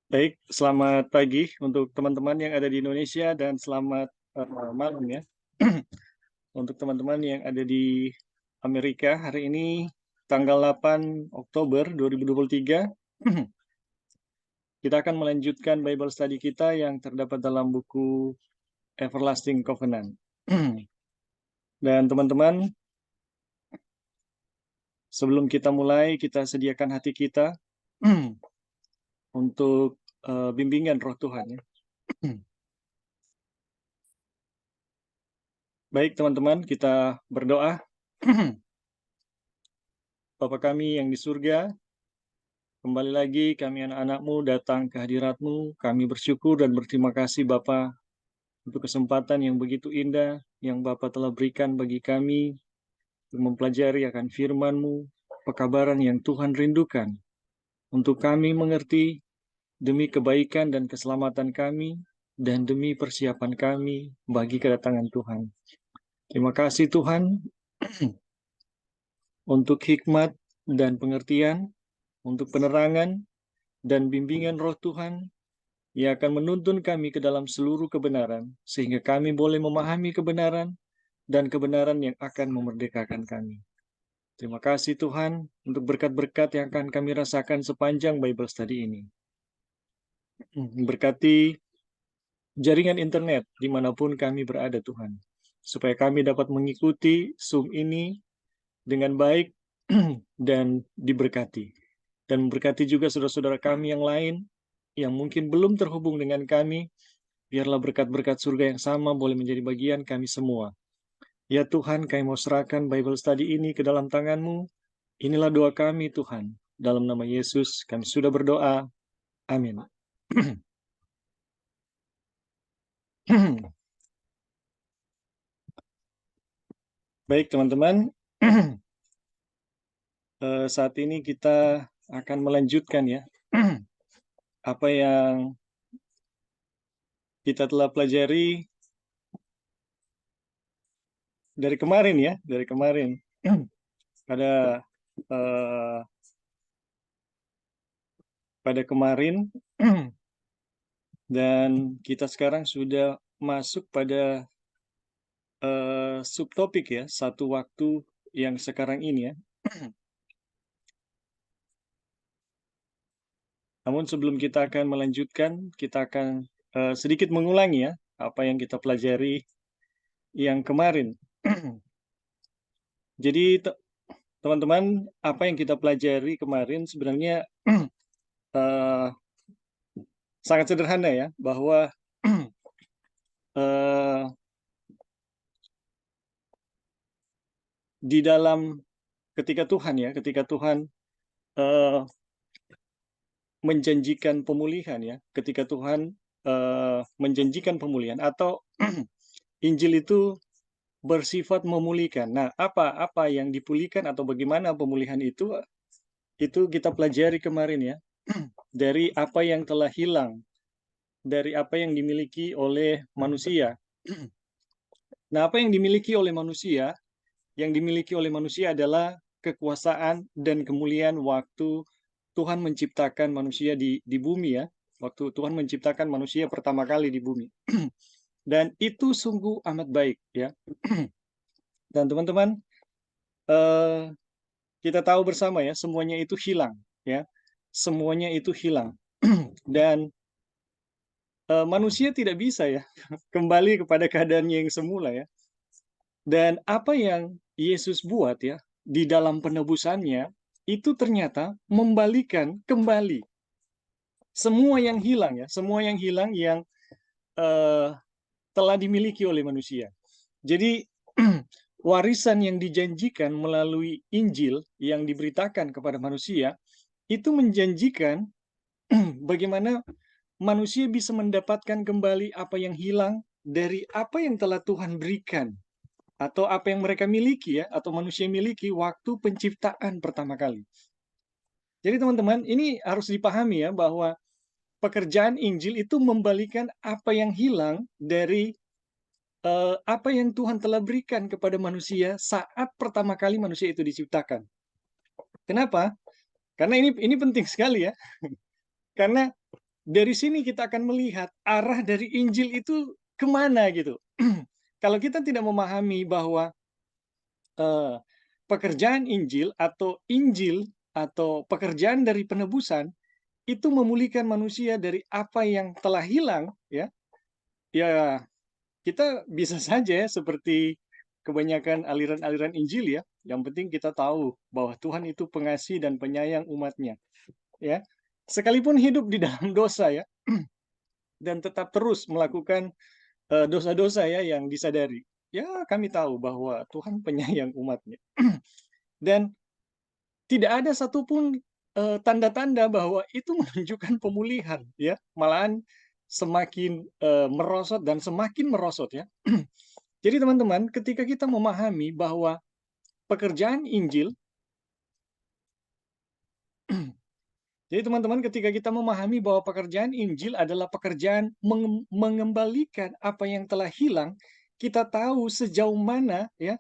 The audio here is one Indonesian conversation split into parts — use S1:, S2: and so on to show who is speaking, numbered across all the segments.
S1: Baik, selamat pagi untuk teman-teman yang ada di Indonesia dan selamat malam ya untuk teman-teman yang ada di Amerika. Hari ini tanggal 8 Oktober 2023 kita akan melanjutkan Bible study kita yang terdapat dalam buku Everlasting Covenant. Dan teman-teman, sebelum kita mulai, kita sediakan hati kita untuk bimbingan Roh Tuhan ya. Baik teman-teman, kita berdoa. Bapa kami yang di surga, kembali lagi kami anak-anak-Mu datang ke hadirat-Mu. Kami bersyukur dan berterima kasih Bapa untuk kesempatan yang begitu indah yang Bapa telah berikan bagi kami untuk mempelajari akan firman-Mu, pekabaran yang Tuhan rindukan untuk kami mengerti demi kebaikan dan keselamatan kami dan demi persiapan kami bagi kedatangan Tuhan. Terima kasih Tuhan untuk hikmat dan pengertian, untuk penerangan dan bimbingan Roh Tuhan yang akan menuntun kami ke dalam seluruh kebenaran, sehingga kami boleh memahami kebenaran dan kebenaran yang akan memerdekakan kami. Terima kasih Tuhan untuk berkat-berkat yang akan kami rasakan sepanjang Bible Study ini. Berkati jaringan internet dimanapun kami berada Tuhan, supaya kami dapat mengikuti Zoom ini dengan baik dan diberkati. Dan memberkati juga saudara-saudara kami yang lain yang mungkin belum terhubung dengan kami. Biarlah berkat-berkat surga yang sama boleh menjadi bagian kami semua. Ya Tuhan, kami mau serahkan Bible Study ini ke dalam tangan-Mu. Inilah doa kami Tuhan. Dalam nama Yesus kami sudah berdoa. Amin. Baik teman-teman, saat ini kita akan melanjutkan ya apa yang kita telah pelajari dari kemarin ya, dari kemarin pada kemarin dan kita sekarang sudah masuk pada subtopik ya, satu waktu yang sekarang ini ya. Namun sebelum kita akan melanjutkan, kita akan sedikit mengulangi ya apa yang kita pelajari yang kemarin. Jadi teman-teman, apa yang kita pelajari kemarin sebenarnya sangat sederhana ya, bahwa di dalam ketika Tuhan menjanjikan pemulihan ya, ketika Tuhan menjanjikan pemulihan atau Injil itu bersifat memulihkan. Nah, apa yang dipulihkan atau bagaimana pemulihan itu kita pelajari kemarin ya. Dari apa yang telah hilang, dari apa yang dimiliki oleh manusia. Nah, apa yang dimiliki oleh manusia? Yang dimiliki oleh manusia adalah kekuasaan dan kemuliaan waktu Tuhan menciptakan manusia di bumi ya. Waktu Tuhan menciptakan manusia pertama kali di bumi. Dan itu sungguh amat baik ya. Dan teman-teman, kita tahu bersama ya, semuanya itu hilang ya. Semuanya itu hilang. Dan manusia tidak bisa ya kembali kepada keadaannya yang semula ya. Dan apa yang Yesus buat ya di dalam penebusannya itu ternyata membalikan kembali semua yang hilang ya, semua yang hilang yang telah dimiliki oleh manusia. Jadi warisan yang dijanjikan melalui Injil yang diberitakan kepada manusia itu menjanjikan bagaimana manusia bisa mendapatkan kembali apa yang hilang dari apa yang telah Tuhan berikan atau apa yang mereka miliki ya, atau manusia miliki waktu penciptaan pertama kali. Jadi teman-teman, ini harus dipahami ya, bahwa pekerjaan Injil itu membalikan apa yang hilang dari apa yang Tuhan telah berikan kepada manusia saat pertama kali manusia itu diciptakan. Kenapa? Karena ini penting sekali ya. Karena dari sini kita akan melihat arah dari Injil itu kemana gitu. Kalau kita tidak memahami bahwa eee, pekerjaan Injil atau pekerjaan dari penebusan itu memulihkan manusia dari apa yang telah hilang ya, ya kita bisa saja ya seperti kebanyakan aliran-aliran Injil ya, yang penting kita tahu bahwa Tuhan itu pengasih dan penyayang umatnya ya. Sekalipun hidup di dalam dosa ya, dan tetap terus melakukan, dosa-dosa ya yang disadari. Ya kami tahu bahwa Tuhan penyayang umatnya. Dan tidak ada satupun, tanda-tanda bahwa itu menunjukkan pemulihan ya, malahan semakin, merosot dan semakin merosot ya. Jadi teman-teman, ketika kita memahami bahwa pekerjaan Injil jadi teman-teman ketika kita memahami bahwa pekerjaan Injil adalah pekerjaan mengembalikan apa yang telah hilang, kita tahu sejauh mana ya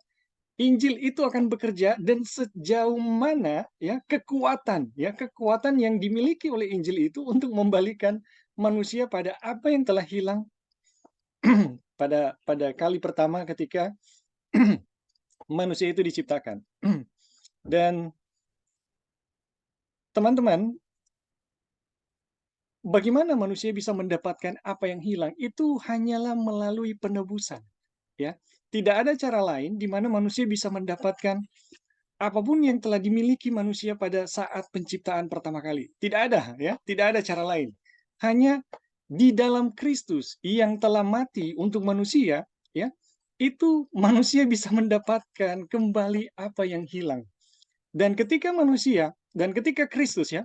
S1: Injil itu akan bekerja dan sejauh mana kekuatan yang dimiliki oleh Injil itu untuk membalikan manusia pada apa yang telah hilang pada pada kali pertama ketika manusia itu diciptakan. Dan teman-teman, bagaimana manusia bisa mendapatkan apa yang hilang? Itu hanyalah melalui penebusan, ya. Tidak ada cara lain di mana manusia bisa mendapatkan apapun yang telah dimiliki manusia pada saat penciptaan pertama kali. Tidak ada, ya, tidak ada cara lain. Hanya di dalam Kristus yang telah mati untuk manusia, ya, itu manusia bisa mendapatkan kembali apa yang hilang. Dan ketika Kristus ya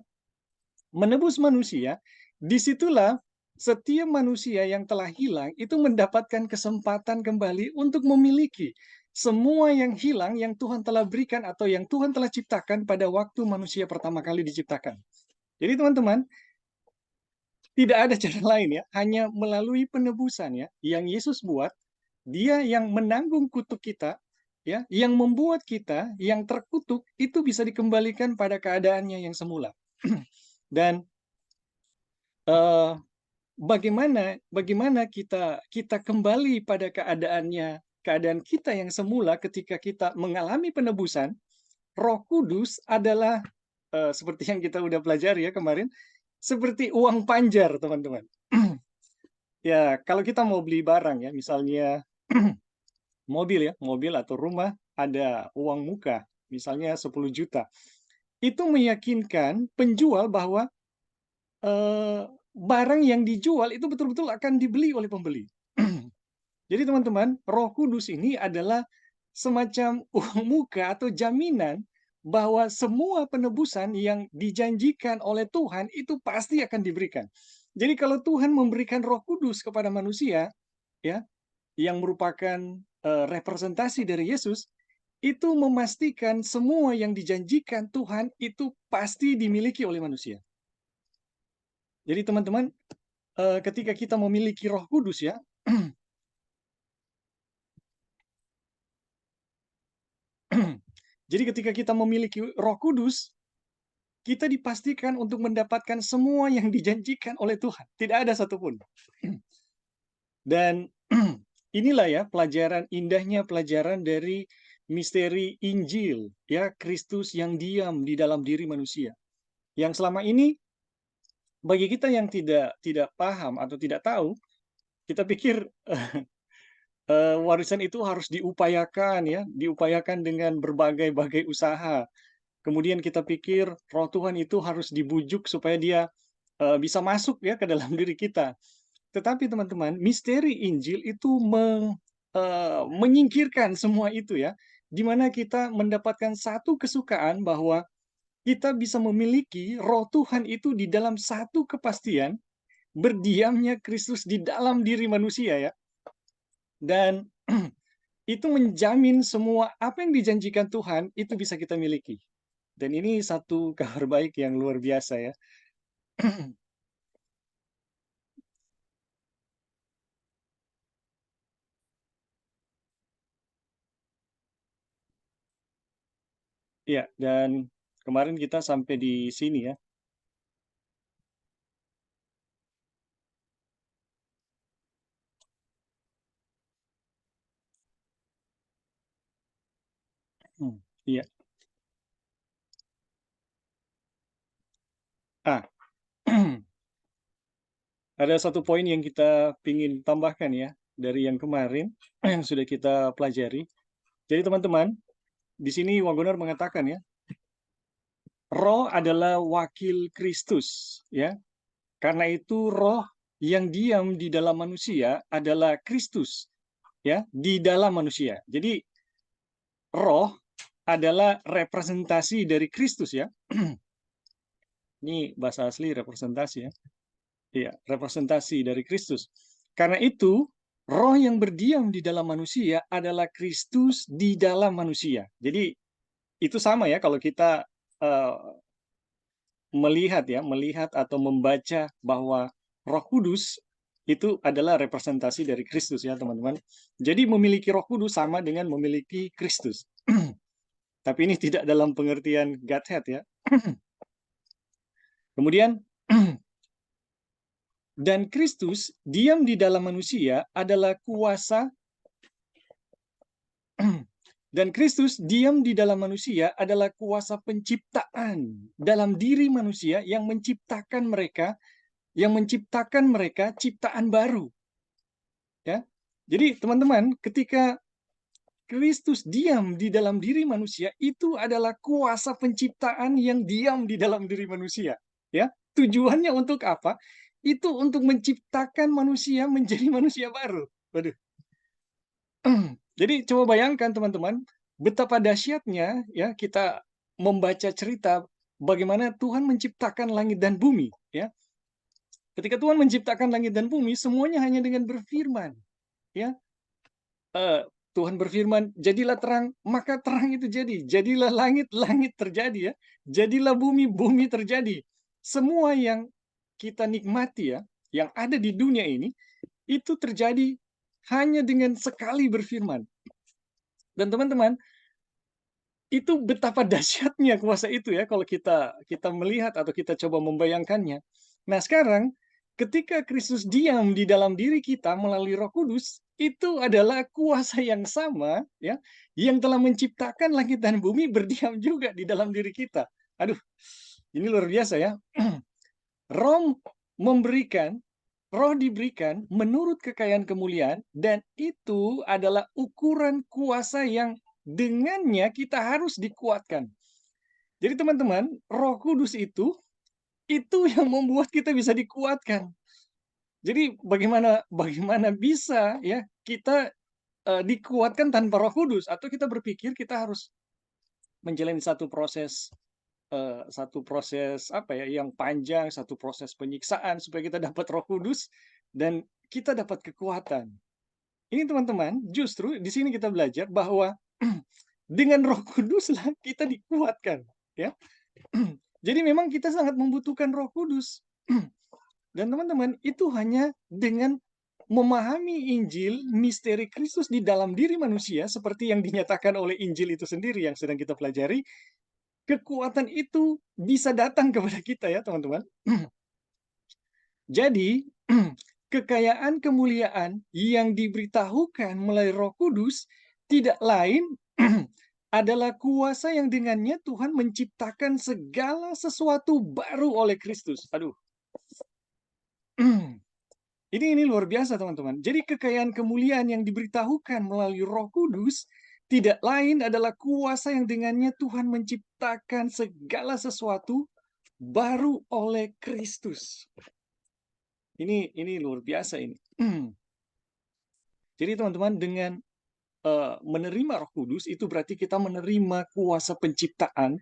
S1: menebus manusia, disitulah setiap manusia yang telah hilang itu mendapatkan kesempatan kembali untuk memiliki semua yang hilang yang Tuhan telah berikan atau yang Tuhan telah ciptakan pada waktu manusia pertama kali diciptakan. Jadi teman-teman, tidak ada cara lain ya, hanya melalui penebusan ya yang Yesus buat, dia yang menanggung kutuk kita ya, yang membuat kita yang terkutuk itu bisa dikembalikan pada keadaannya yang semula. Dan eh, bagaimana bagaimana kita kita kembali pada keadaan kita yang semula ketika kita mengalami penebusan, Roh Kudus adalah, seperti yang kita udah pelajari ya kemarin, seperti uang panjar, teman-teman. Ya, kalau kita mau beli barang ya, misalnya mobil atau rumah, ada uang muka, misalnya 10 juta. Itu meyakinkan penjual bahwa, barang yang dijual itu betul-betul akan dibeli oleh pembeli. Jadi teman-teman, Roh Kudus ini adalah semacam uang muka atau jaminan bahwa semua penebusan yang dijanjikan oleh Tuhan itu pasti akan diberikan. Jadi kalau Tuhan memberikan Roh Kudus kepada manusia, ya, yang merupakan representasi dari Yesus, itu memastikan semua yang dijanjikan Tuhan itu pasti dimiliki oleh manusia. Jadi teman-teman, ketika kita memiliki Roh Kudus ya, jadi ketika kita memiliki Roh Kudus, kita dipastikan untuk mendapatkan semua yang dijanjikan oleh Tuhan. Tidak ada satupun. Dan inilah ya indahnya pelajaran dari misteri Injil, ya Kristus yang diam di dalam diri manusia. Yang selama ini bagi kita yang tidak tidak paham atau tidak tahu, kita pikir warisan itu harus diupayakan ya, diupayakan dengan berbagai-bagai usaha. Kemudian kita pikir Roh Tuhan itu harus dibujuk supaya dia, bisa masuk ya ke dalam diri kita. Tetapi teman-teman, misteri Injil itu menyingkirkan semua itu ya, di mana kita mendapatkan satu kesukaan bahwa kita bisa memiliki Roh Tuhan itu di dalam satu kepastian, berdiamnya Kristus di dalam diri manusia ya. Dan itu menjamin semua apa yang dijanjikan Tuhan itu bisa kita miliki. Dan ini satu kabar baik yang luar biasa ya. Ya, dan kemarin kita sampai di sini ya. Iya. Ah, ada satu poin yang kita ingin tambahkan ya, dari yang kemarin, yang sudah kita pelajari. Jadi teman-teman, di sini Wagoner mengatakan ya, Roh adalah wakil Kristus, ya. Karena itu roh yang diam di dalam manusia adalah Kristus, ya, di dalam manusia. Jadi roh adalah representasi dari Kristus ya. Ini bahasa asli representasi ya. Iya, representasi dari Kristus. Karena itu, roh yang berdiam di dalam manusia adalah Kristus di dalam manusia. Jadi itu sama ya kalau kita eh, melihat atau membaca bahwa Roh Kudus itu adalah representasi dari Kristus ya, teman-teman. Jadi memiliki Roh Kudus sama dengan memiliki Kristus. Tapi ini tidak dalam pengertian Godhead ya. Kemudian dan Kristus diam di dalam manusia adalah kuasa dan Kristus diam di dalam manusia adalah kuasa penciptaan dalam diri manusia yang menciptakan mereka ciptaan baru. Ya. Jadi teman-teman, ketika Kristus diam di dalam diri manusia, itu adalah kuasa penciptaan yang diam di dalam diri manusia. Ya, tujuannya untuk apa? Itu untuk menciptakan manusia menjadi manusia baru. Waduh. Jadi coba bayangkan teman-teman, betapa dahsyatnya ya kita membaca cerita bagaimana Tuhan menciptakan langit dan bumi. Ya, ketika Tuhan menciptakan langit dan bumi, semuanya hanya dengan berfirman. Ya, eh, Tuhan berfirman, jadilah terang, maka terang itu jadi. Jadilah langit, langit terjadi ya. Jadilah bumi, bumi terjadi. Semua yang kita nikmati ya, yang ada di dunia ini, itu terjadi hanya dengan sekali berfirman. Dan teman-teman, itu betapa dahsyatnya kuasa itu ya kalau kita melihat atau kita coba membayangkannya. Nah, sekarang ketika Kristus diam di dalam diri kita melalui Roh Kudus, itu adalah kuasa yang sama ya yang telah menciptakan langit dan bumi berdiam juga di dalam diri kita. Aduh, ini luar biasa ya. Roh memberikan, roh diberikan menurut kekayaan kemuliaan dan itu adalah ukuran kuasa yang dengannya kita harus dikuatkan. Jadi teman-teman, Roh Kudus itu yang membuat kita bisa dikuatkan. Jadi bagaimana bagaimana bisa ya kita dikuatkan tanpa Roh Kudus atau kita berpikir kita harus menjalani satu proses apa ya yang panjang, satu proses penyiksaan supaya kita dapat Roh Kudus dan kita dapat kekuatan. Ini teman-teman, justru di sini kita belajar bahwa dengan Roh Kuduslah kita dikuatkan, ya. Jadi memang kita sangat membutuhkan Roh Kudus. Dan teman-teman, itu hanya dengan memahami Injil, misteri Kristus di dalam diri manusia seperti yang dinyatakan oleh Injil itu sendiri yang sedang kita pelajari, kekuatan itu bisa datang kepada kita ya, teman-teman. Jadi, kekayaan kemuliaan yang diberitahukan melalui Roh Kudus tidak lain adalah kuasa yang dengannya Tuhan menciptakan segala sesuatu baru oleh Kristus. Aduh. Ini luar biasa, teman-teman. Jadi kekayaan kemuliaan yang diberitahukan melalui Roh Kudus tidak lain adalah kuasa yang dengannya Tuhan menciptakan segala sesuatu baru oleh Kristus. Ini luar biasa ini. Jadi teman-teman, dengan menerima Roh Kudus itu berarti kita menerima kuasa penciptaan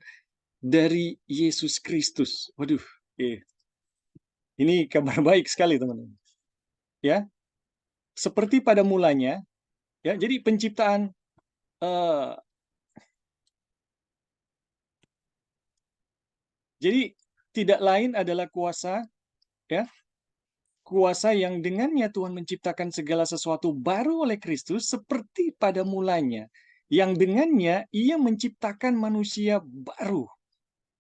S1: dari Yesus Kristus. Waduh, ini kabar baik sekali teman-teman. Ya, seperti pada mulanya, ya. Jadi penciptaan jadi tidak lain adalah kuasa, ya, kuasa yang dengannya Tuhan menciptakan segala sesuatu baru oleh Kristus seperti pada mulanya, yang dengannya Ia menciptakan manusia baru,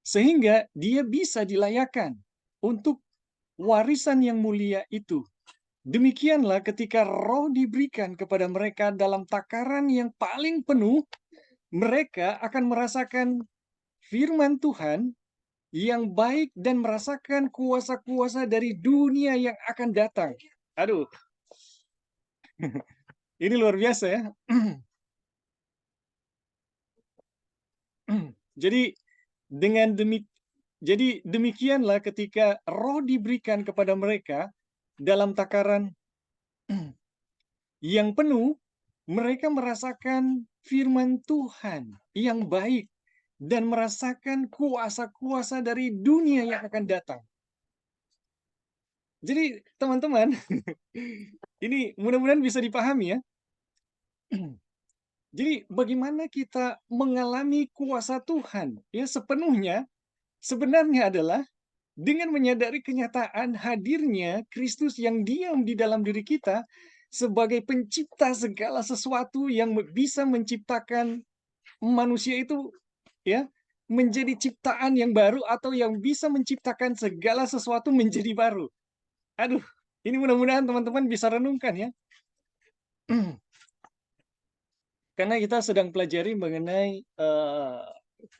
S1: sehingga dia bisa dilayakkan untuk warisan yang mulia itu. Demikianlah ketika roh diberikan kepada mereka dalam takaran yang paling penuh, mereka akan merasakan firman Tuhan yang baik dan merasakan kuasa-kuasa dari dunia yang akan datang. Aduh, ini luar biasa ya. Jadi dengan jadi demikianlah ketika roh diberikan kepada mereka dalam takaran yang penuh, mereka merasakan firman Tuhan yang baik dan merasakan kuasa-kuasa dari dunia yang akan datang. Jadi teman-teman, ini mudah-mudahan bisa dipahami ya. Jadi bagaimana kita mengalami kuasa Tuhan ya sepenuhnya sebenarnya adalah dengan menyadari kenyataan hadirnya Kristus yang diam di dalam diri kita sebagai pencipta segala sesuatu yang bisa menciptakan manusia itu ya menjadi ciptaan yang baru atau yang bisa menciptakan segala sesuatu menjadi baru. Aduh, ini mudah-mudahan teman-teman bisa renungkan ya. Karena kita sedang pelajari mengenai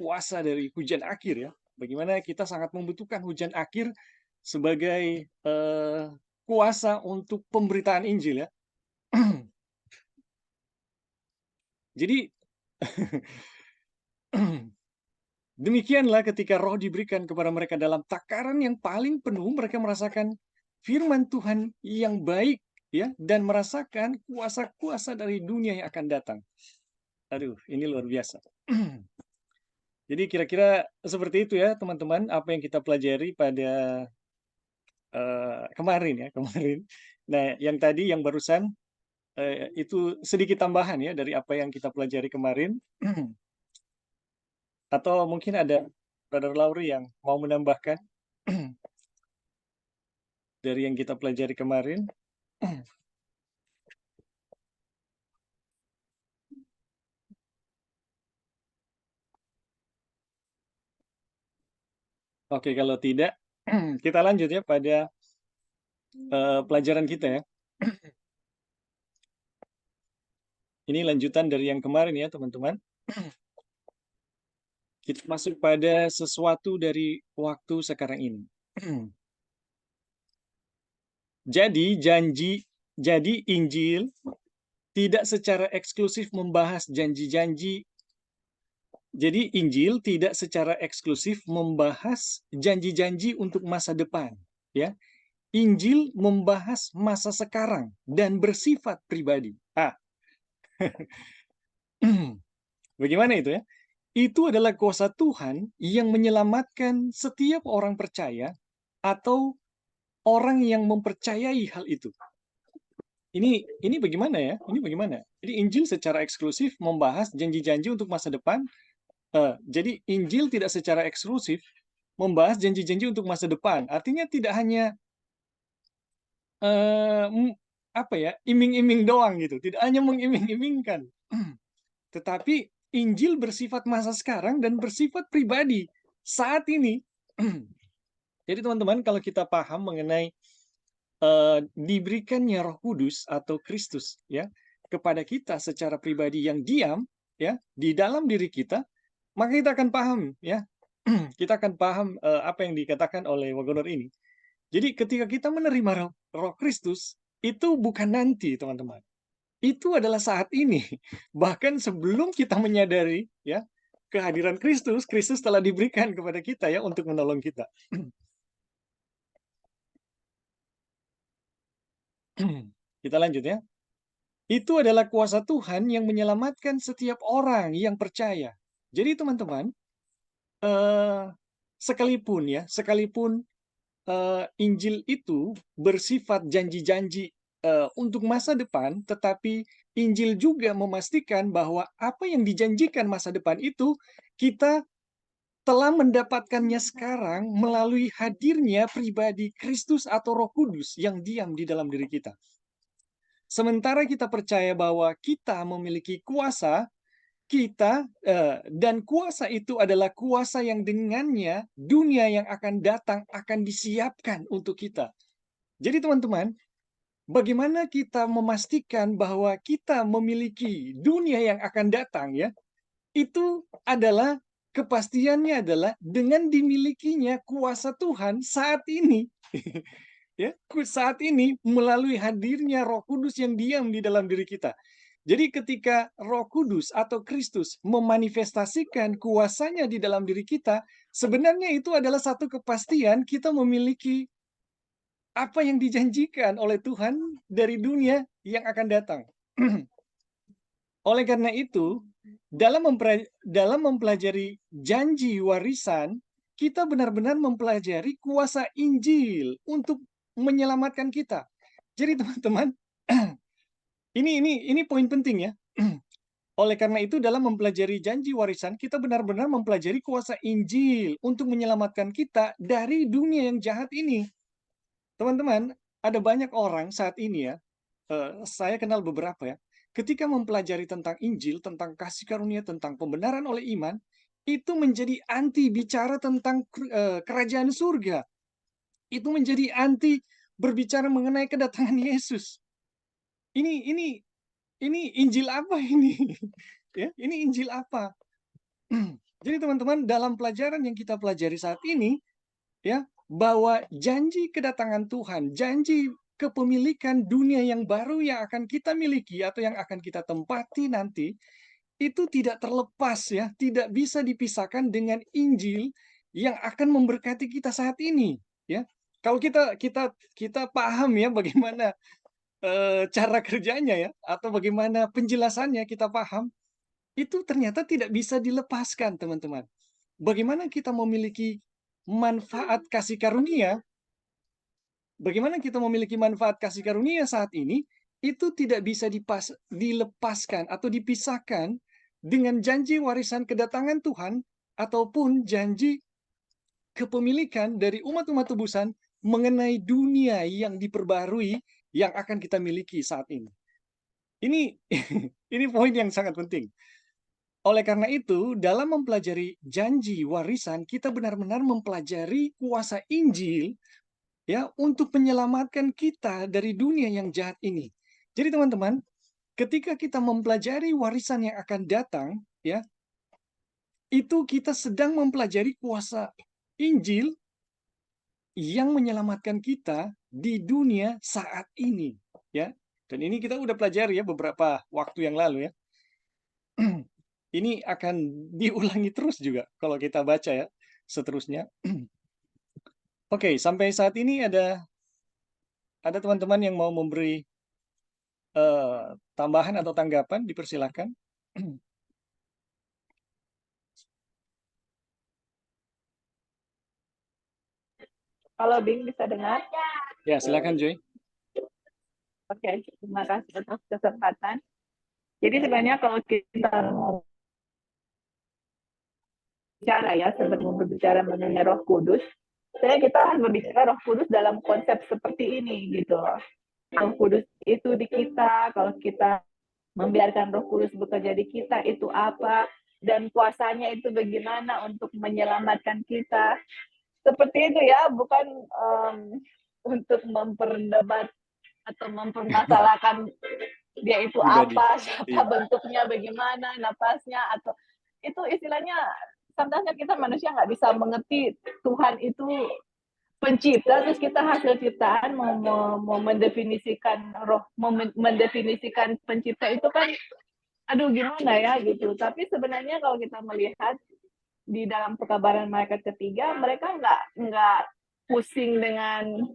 S1: kuasa dari hujan akhir ya. Bagaimana kita sangat membutuhkan hujan akhir sebagai kuasa untuk pemberitaan Injil ya. Jadi demikianlah ketika roh diberikan kepada mereka dalam takaran yang paling penuh, mereka merasakan firman Tuhan yang baik ya dan merasakan kuasa-kuasa dari dunia yang akan datang. Aduh, ini luar biasa. Jadi kira-kira seperti itu ya teman-teman apa yang kita pelajari pada kemarin ya kemarin. Nah yang tadi yang barusan itu sedikit tambahan ya dari apa yang kita pelajari kemarin. Atau mungkin ada Brother Lauri yang mau menambahkan dari yang kita pelajari kemarin. Oke kalau tidak kita lanjut ya pada pelajaran kita ya. Ini lanjutan dari yang kemarin ya teman-teman. Kita masuk pada sesuatu dari waktu sekarang ini. Jadi Injil tidak secara eksklusif membahas janji-janji. Jadi Injil tidak secara eksklusif membahas janji-janji untuk masa depan, ya. Injil membahas masa sekarang dan bersifat pribadi. Bagaimana itu ya? Itu adalah kuasa Tuhan yang menyelamatkan setiap orang percaya atau orang yang mempercayai hal itu. Ini bagaimana ya? Ini bagaimana? Jadi Injil secara eksklusif membahas janji-janji untuk masa depan. Jadi Injil tidak secara eksklusif membahas janji-janji untuk masa depan. Artinya tidak hanya apa ya, iming-iming doang gitu. Tidak hanya mengiming-imingkan. Tetapi Injil bersifat masa sekarang dan bersifat pribadi saat ini. Jadi teman-teman kalau kita paham mengenai diberikannya Roh Kudus atau Kristus ya kepada kita secara pribadi yang diam ya di dalam diri kita, maka kita akan paham ya. Kita akan paham apa yang dikatakan oleh Wagonor ini. Jadi ketika kita menerima Roh Kristus itu bukan nanti, teman-teman. Itu adalah saat ini. Bahkan sebelum kita menyadari ya kehadiran Kristus, Kristus telah diberikan kepada kita ya untuk menolong kita. Kita lanjut ya. Itu adalah kuasa Tuhan yang menyelamatkan setiap orang yang percaya. Jadi teman-teman, sekalipun Injil itu bersifat janji-janji untuk masa depan, tetapi Injil juga memastikan bahwa apa yang dijanjikan masa depan itu kita telah mendapatkannya sekarang melalui hadirnya pribadi Kristus atau Roh Kudus yang diam di dalam diri kita. Sementara kita percaya bahwa kita memiliki kuasa, dan kuasa itu adalah kuasa yang dengannya dunia yang akan datang akan disiapkan untuk kita. Jadi teman-teman, bagaimana kita memastikan bahwa kita memiliki dunia yang akan datang ya? itu adalah kepastiannya adalah dengan dimilikinya kuasa Tuhan saat ini. Ya, saat ini melalui hadirnya Roh Kudus yang diam di dalam diri kita. Jadi ketika Roh Kudus atau Kristus memanifestasikan kuasanya di dalam diri kita, sebenarnya itu adalah satu kepastian kita memiliki apa yang dijanjikan oleh Tuhan dari dunia yang akan datang. Oleh karena itu, dalam mempelajari janji warisan, kita benar-benar mempelajari kuasa Injil untuk menyelamatkan kita. Jadi teman-teman, ini poin penting ya. Oleh karena itu, dalam mempelajari janji warisan, kita benar-benar mempelajari kuasa Injil untuk menyelamatkan kita dari dunia yang jahat ini. Teman-teman, ada banyak orang saat ini ya, saya kenal beberapa ya, ketika mempelajari tentang Injil, tentang kasih karunia, tentang pembenaran oleh iman, itu menjadi anti bicara tentang kerajaan surga. Itu menjadi anti berbicara mengenai kedatangan Yesus. Ini Injil apa ini? Ya, ini Injil apa? Jadi teman-teman, dalam pelajaran yang kita pelajari saat ini, ya, bahwa janji kedatangan Tuhan, janji kepemilikan dunia yang baru yang akan kita miliki atau yang akan kita tempati nanti, itu tidak terlepas ya, tidak bisa dipisahkan dengan Injil yang akan memberkati kita saat ini, ya. Kalau kita paham ya bagaimana cara kerjanya ya, atau bagaimana penjelasannya kita paham, itu ternyata tidak bisa dilepaskan, teman-teman. Bagaimana kita memiliki manfaat kasih karunia, bagaimana kita memiliki manfaat kasih karunia saat ini, itu tidak bisa dilepaskan atau dipisahkan dengan janji warisan kedatangan Tuhan ataupun janji kepemilikan dari umat-umat tebusan mengenai dunia yang diperbarui yang akan kita miliki saat ini. Ini ini poin yang sangat penting. Oleh karena itu, dalam mempelajari janji warisan, kita benar-benar mempelajari kuasa Injil ya untuk menyelamatkan kita dari dunia yang jahat ini. Jadi teman-teman, ketika kita mempelajari warisan yang akan datang, ya, itu kita sedang mempelajari kuasa Injil yang menyelamatkan kita di dunia saat ini, ya. Dan ini kita udah pelajari ya beberapa waktu yang lalu ya. Ini akan diulangi terus juga kalau kita baca ya seterusnya. Oke, sampai saat ini ada teman-teman yang mau memberi tambahan atau tanggapan, dipersilakan.
S2: Halo Bing, bisa dengar?
S1: Ya, silakan Joy.
S2: Oke, terima kasih atas kesempatan. Jadi sebenarnya kalau kita mau bicara ya, sebelum berbicara mengenai Roh Kudus, saya kita harus berbicara Roh Kudus dalam konsep seperti ini gitu. Roh Kudus itu di kita, kalau kita membiarkan Roh Kudus bekerja di kita itu apa, dan kuasanya itu bagaimana untuk menyelamatkan kita. Seperti itu ya, bukan untuk memperdebat atau mempermasalahkan dia itu
S1: Pribadi.
S2: apa, siapa
S1: Iya.
S2: bentuknya, bagaimana, napasnya, atau itu istilahnya sebenarnya kita manusia nggak bisa mengerti Tuhan itu pencipta, terus kita hasil ciptaan mau mendefinisikan roh, mau mendefinisikan pencipta itu kan, aduh gimana ya gitu. Tapi sebenarnya kalau kita melihat di dalam pekabaran malaikat ketiga, mereka nggak pusing dengan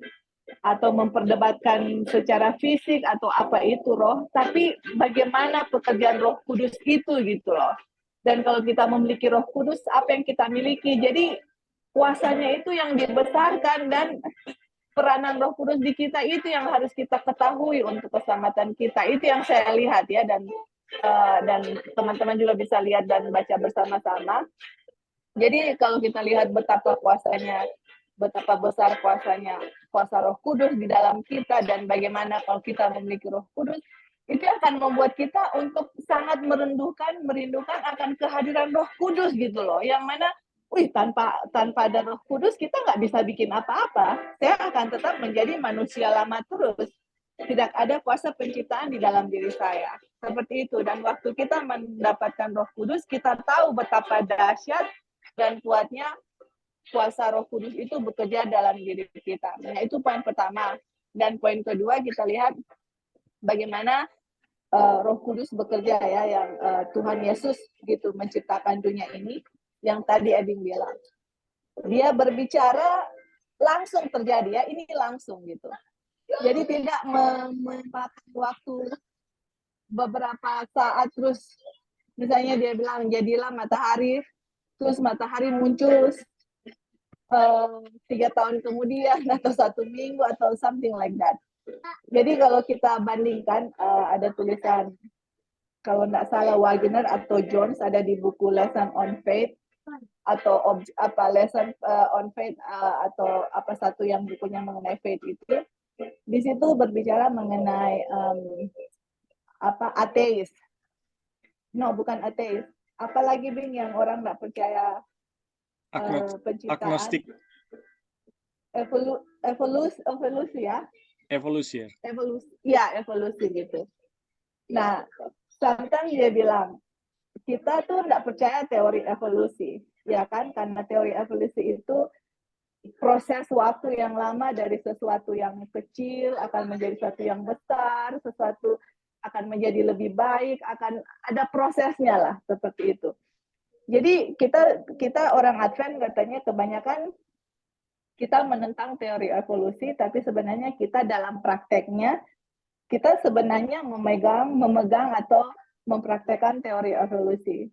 S2: atau memperdebatkan secara fisik atau apa itu roh, tapi bagaimana pekerjaan Roh Kudus itu gitu loh. Dan kalau kita memiliki Roh Kudus, apa yang kita miliki? Jadi kuasanya itu yang dibesarkan dan peranan Roh Kudus di kita itu yang harus kita ketahui untuk keselamatan kita. Itu yang saya lihat ya, dan teman-teman juga bisa lihat dan baca bersama-sama. Jadi kalau kita lihat betapa kuasanya, betapa besar kuasanya, kuasa Roh Kudus di dalam kita, dan bagaimana kalau kita memiliki Roh Kudus, itu akan membuat kita untuk sangat merindukan akan kehadiran Roh Kudus gitu loh. Yang mana, tanpa ada Roh Kudus kita nggak bisa bikin apa-apa. Saya akan tetap menjadi manusia lama terus. Tidak ada kuasa penciptaan di dalam diri saya. Seperti itu. Dan waktu kita mendapatkan Roh Kudus, kita tahu betapa dahsyat dan kuatnya kuasa Roh Kudus itu bekerja dalam diri kita. Nah, itu poin pertama. Dan poin kedua, kita lihat bagaimana Roh Kudus bekerja ya, yang Tuhan Yesus gitu menciptakan dunia ini, yang tadi Edwin bilang. Dia berbicara langsung terjadi ya, ini langsung gitu. Jadi tidak memakan waktu beberapa saat terus, misalnya dia bilang jadilah matahari, terus matahari muncul 3 tahun kemudian atau 1 minggu atau something like that. Jadi kalau kita bandingkan, ada tulisan kalau nggak salah Wagner atau Jones ada di buku Lesson on Faith atau Lesson on Faith, atau apa satu yang bukunya mengenai faith itu, di situ berbicara mengenai ateis. No, bukan ateis. Apalagi Bing yang orang nggak percaya penciptaan.
S1: Agnostik.
S2: Evolusi ya.
S1: Evolusi ya.
S2: Evolusi gitu. Nah, sometimes dia bilang kita tuh nggak percaya teori evolusi, ya kan? Karena teori evolusi itu proses waktu yang lama dari sesuatu yang kecil akan menjadi sesuatu yang besar, sesuatu akan menjadi lebih baik, akan ada prosesnya lah seperti itu. Jadi kita orang Advent katanya kebanyakan kita menentang teori evolusi, tapi sebenarnya kita dalam prakteknya kita sebenarnya memegang atau mempraktekkan teori evolusi.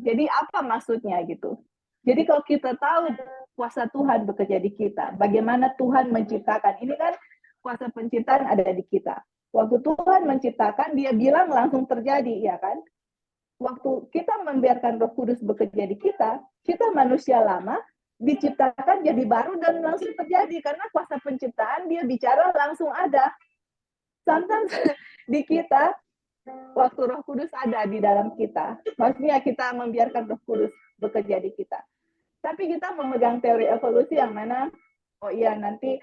S2: Jadi apa maksudnya gitu? Jadi kalau kita tahu kuasa Tuhan bekerja di kita, bagaimana Tuhan menciptakan, ini kan kuasa penciptaan ada di kita. Waktu Tuhan menciptakan, dia bilang langsung terjadi, ya kan? Waktu kita membiarkan Roh Kudus bekerja di kita manusia lama, diciptakan jadi baru dan langsung terjadi. Karena kuasa penciptaan, dia bicara langsung ada. Sometimes di kita, waktu Roh Kudus ada di dalam kita, maksudnya kita membiarkan Roh Kudus bekerja di kita. Tapi kita memegang teori evolusi yang mana, oh iya nanti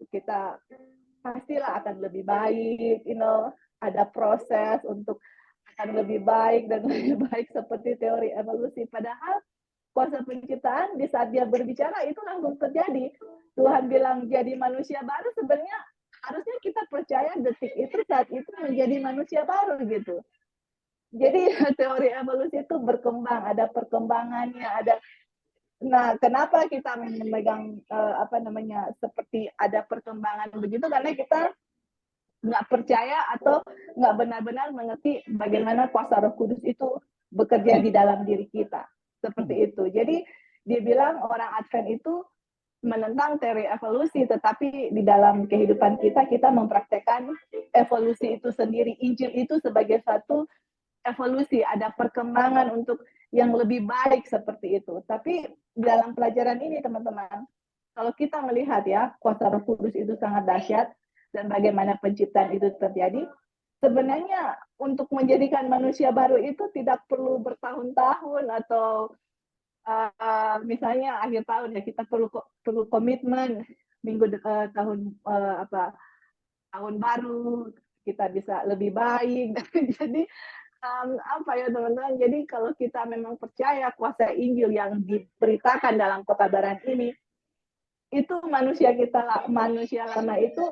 S2: kita pastilah akan lebih baik, ada proses untuk akan lebih baik dan lebih baik seperti teori evolusi. Padahal kuasa penciptaan di saat dia berbicara itu langsung terjadi. Tuhan bilang jadi manusia baru, sebenarnya harusnya kita percaya detik itu saat itu menjadi manusia baru gitu. Jadi teori evolusi itu berkembang, ada perkembangannya, ada. Nah, kenapa kita memegang seperti ada perkembangan begitu? Karena kita nggak percaya atau nggak benar-benar mengerti bagaimana kuasa Roh Kudus itu bekerja di dalam diri kita. Seperti itu. Jadi dia bilang orang Advent itu menentang teori evolusi, tetapi di dalam kehidupan kita mempraktekkan evolusi itu sendiri. Injil itu sebagai satu evolusi, ada perkembangan untuk yang lebih baik seperti itu. Tapi dalam pelajaran ini teman-teman, kalau kita melihat ya kuasa Roh Kudus itu sangat dahsyat dan bagaimana penciptaan itu terjadi, sebenarnya untuk menjadikan manusia baru itu tidak perlu bertahun-tahun atau misalnya akhir tahun ya kita perlu komitmen tahun baru kita bisa lebih baik. Jadi teman-teman, jadi kalau kita memang percaya kuasa Injil yang diberitakan dalam pekabaran ini, itu manusia lama itu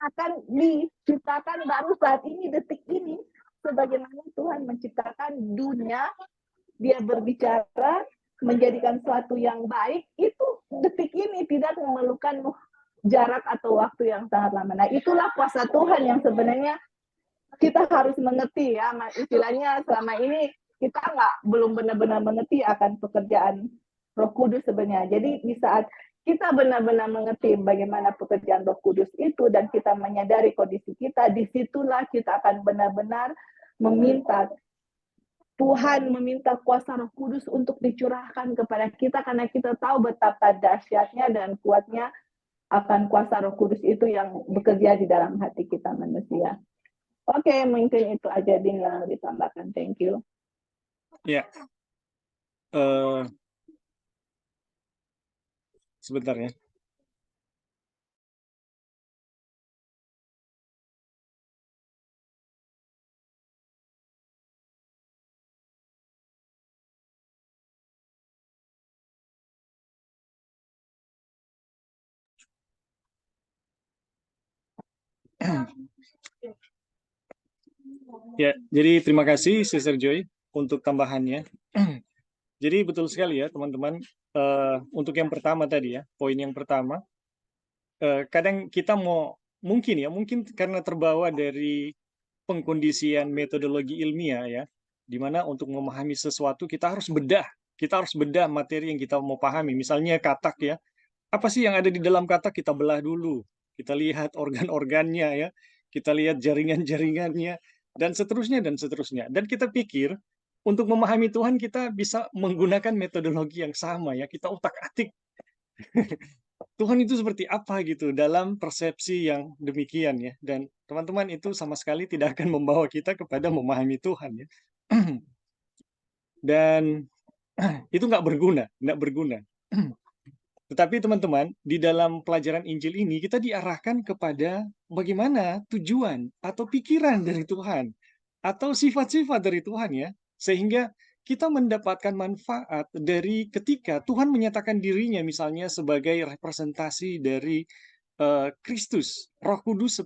S2: akan diciptakan baru saat ini, detik ini, sebagaimana Tuhan menciptakan dunia, dia berbicara menjadikan sesuatu yang baik, itu detik ini tidak memerlukan jarak atau waktu yang sangat lama. Nah, itulah kuasa Tuhan yang sebenarnya kita harus mengerti ya, istilahnya selama ini kita belum benar-benar mengerti akan pekerjaan Roh Kudus sebenarnya. Jadi di saat kita benar-benar mengerti bagaimana pekerjaan Roh Kudus itu dan kita menyadari kondisi kita, disitulah kita akan benar-benar meminta Tuhan, meminta kuasa Roh Kudus untuk dicurahkan kepada kita karena kita tahu betapa dahsyatnya dan kuatnya akan kuasa Roh Kudus itu yang bekerja di dalam hati kita manusia. Oke, mungkin itu aja Din yang mau ditambahkan. Thank you.
S1: Ya. Sebentar ya. Ya, jadi terima kasih Sister Joy untuk tambahannya. Jadi betul sekali ya teman-teman. Untuk yang pertama tadi ya, poin yang pertama, kadang kita mungkin karena terbawa dari pengkondisian metodologi ilmiah ya, di mana untuk memahami sesuatu kita harus bedah materi yang kita mau pahami. Misalnya katak ya, apa sih yang ada di dalam katak, kita belah dulu, kita lihat organ-organnya ya, kita lihat jaringan-jaringannya, dan seterusnya dan seterusnya. Dan kita pikir untuk memahami Tuhan kita bisa menggunakan metodologi yang sama ya, kita utak-atik Tuhan itu seperti apa gitu dalam persepsi yang demikian ya. Dan teman-teman itu sama sekali tidak akan membawa kita kepada memahami Tuhan ya. Dan itu nggak berguna. Tetapi teman-teman, di dalam pelajaran Injil ini kita diarahkan kepada bagaimana tujuan atau pikiran dari Tuhan atau sifat-sifat dari Tuhan ya, sehingga kita mendapatkan manfaat dari ketika Tuhan menyatakan dirinya misalnya sebagai representasi dari Kristus, Roh Kudus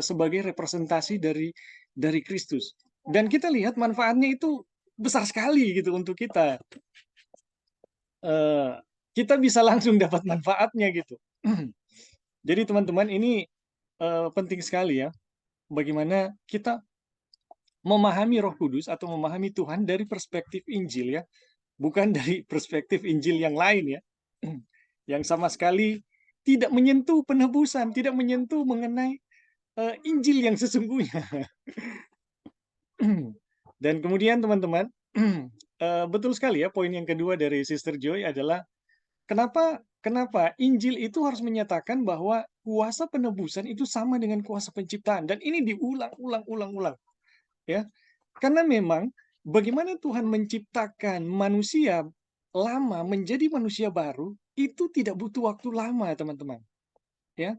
S1: sebagai representasi dari Kristus. Dan kita lihat manfaatnya itu besar sekali gitu untuk kita. Eh, kita bisa langsung dapat manfaatnya gitu. Jadi teman-teman ini penting sekali ya, bagaimana kita memahami Roh Kudus atau memahami Tuhan dari perspektif Injil ya, bukan dari perspektif Injil yang lain ya, yang sama sekali tidak menyentuh penebusan, tidak menyentuh mengenai Injil yang sesungguhnya. Dan kemudian teman-teman, betul sekali ya, poin yang kedua dari Sister Joy adalah kenapa Injil itu harus menyatakan bahwa kuasa penebusan itu sama dengan kuasa penciptaan, dan ini diulang-ulang ya. Karena memang bagaimana Tuhan menciptakan manusia lama menjadi manusia baru itu tidak butuh waktu lama, teman-teman. Ya.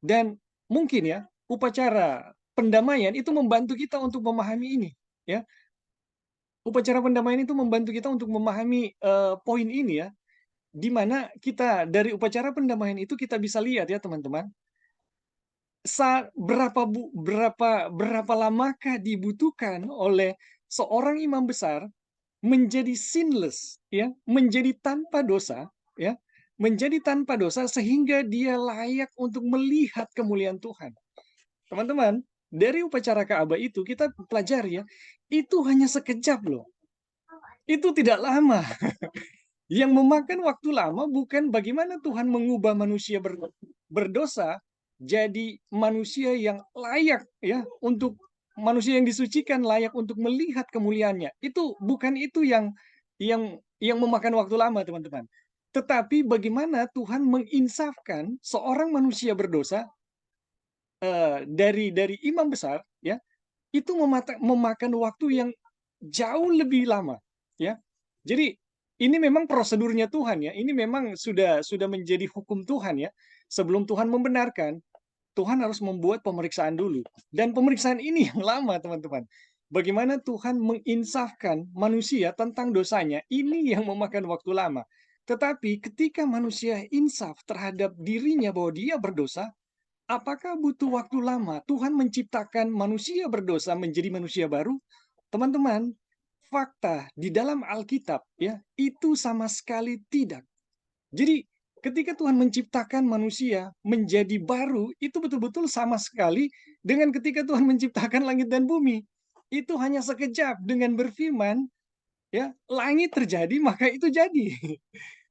S1: Dan mungkin ya, upacara pendamaian itu membantu kita untuk memahami ini, ya. Upacara pendamaian itu membantu kita untuk memahami poin ini ya, di mana kita dari upacara pendamaian itu kita bisa lihat ya teman-teman, berapa lamakah dibutuhkan oleh seorang imam besar menjadi sinless ya, menjadi tanpa dosa ya, menjadi tanpa dosa sehingga dia layak untuk melihat kemuliaan Tuhan. Teman-teman, dari upacara Ka'bah itu kita pelajari ya, itu hanya sekejap loh. Itu tidak lama. Yang memakan waktu lama bukan bagaimana Tuhan mengubah manusia berdosa jadi manusia yang layak ya, untuk manusia yang disucikan, layak untuk melihat kemuliaannya. Itu bukan itu yang memakan waktu lama, teman-teman. Tetapi bagaimana Tuhan menginsafkan seorang manusia berdosa dari imam besar ya, itu memakan waktu yang jauh lebih lama ya. Jadi ini memang prosedurnya Tuhan ya. Ini memang sudah menjadi hukum Tuhan ya. Sebelum Tuhan membenarkan, Tuhan harus membuat pemeriksaan dulu. Dan pemeriksaan ini yang lama, teman-teman. Bagaimana Tuhan menginsafkan manusia tentang dosanya, ini yang memakan waktu lama. Tetapi ketika manusia insaf terhadap dirinya bahwa dia berdosa, apakah butuh waktu lama Tuhan menciptakan manusia berdosa menjadi manusia baru? Teman-teman, fakta di dalam Alkitab ya, itu sama sekali tidak. Jadi ketika Tuhan menciptakan manusia menjadi baru, itu betul-betul sama sekali dengan ketika Tuhan menciptakan langit dan bumi. Itu hanya sekejap dengan berfirman, ya, langit terjadi maka itu jadi.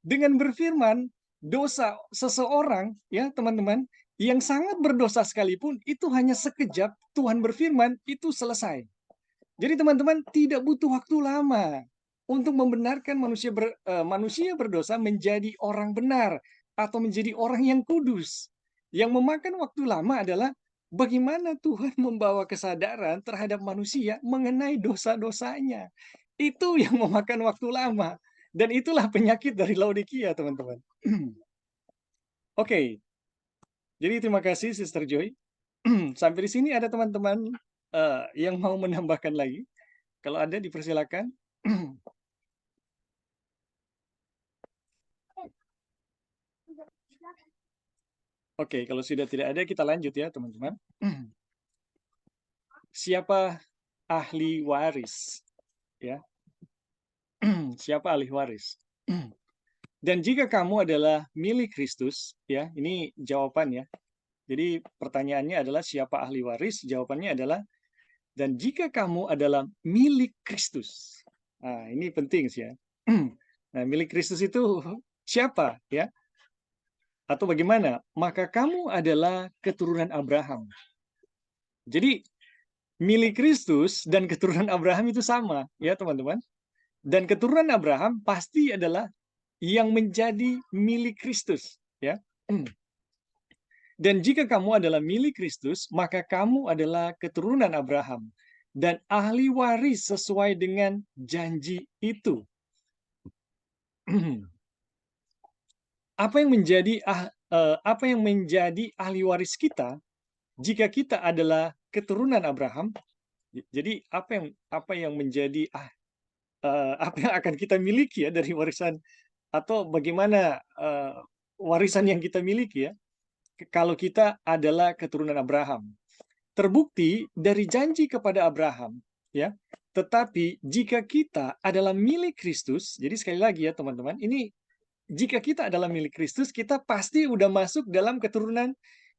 S1: Dengan berfirman, dosa seseorang, ya teman-teman, yang sangat berdosa sekalipun, itu hanya sekejap Tuhan berfirman, itu selesai. Jadi teman-teman tidak butuh waktu lama untuk membenarkan manusia berdosa menjadi orang benar atau menjadi orang yang kudus. Yang memakan waktu lama adalah bagaimana Tuhan membawa kesadaran terhadap manusia mengenai dosa-dosanya. Itu yang memakan waktu lama. Dan itulah penyakit dari Laodikia, teman-teman. Oke, jadi terima kasih Sister Joy. Sampai di sini ada teman-teman yang mau menambahkan lagi. Kalau ada dipersilakan. Oke, kalau sudah tidak ada kita lanjut ya teman-teman. siapa ahli waris, ya? Siapa ahli waris? Dan jika kamu adalah milik Kristus, ya, ini jawabannya. Jadi pertanyaannya adalah siapa ahli waris? Jawabannya adalah dan jika kamu adalah milik Kristus. Nah, ini penting sih ya. Nah, milik Kristus itu siapa ya? Atau bagaimana? Maka kamu adalah keturunan Abraham. Jadi milik Kristus dan keturunan Abraham itu sama, ya teman-teman. Dan keturunan Abraham pasti adalah yang menjadi milik Kristus, ya. Dan jika kamu adalah milik Kristus, maka kamu adalah keturunan Abraham dan ahli waris sesuai dengan janji itu. Apa yang menjadi ahli waris kita jika kita adalah keturunan Abraham? Jadi apa yang menjadi apa yang akan kita miliki ya dari warisan atau bagaimana warisan yang kita miliki ya kalau kita adalah keturunan Abraham? Terbukti dari janji kepada Abraham, ya. Tetapi jika kita adalah milik Kristus, jadi sekali lagi ya teman-teman, ini jika kita adalah milik Kristus, kita pasti udah masuk dalam keturunan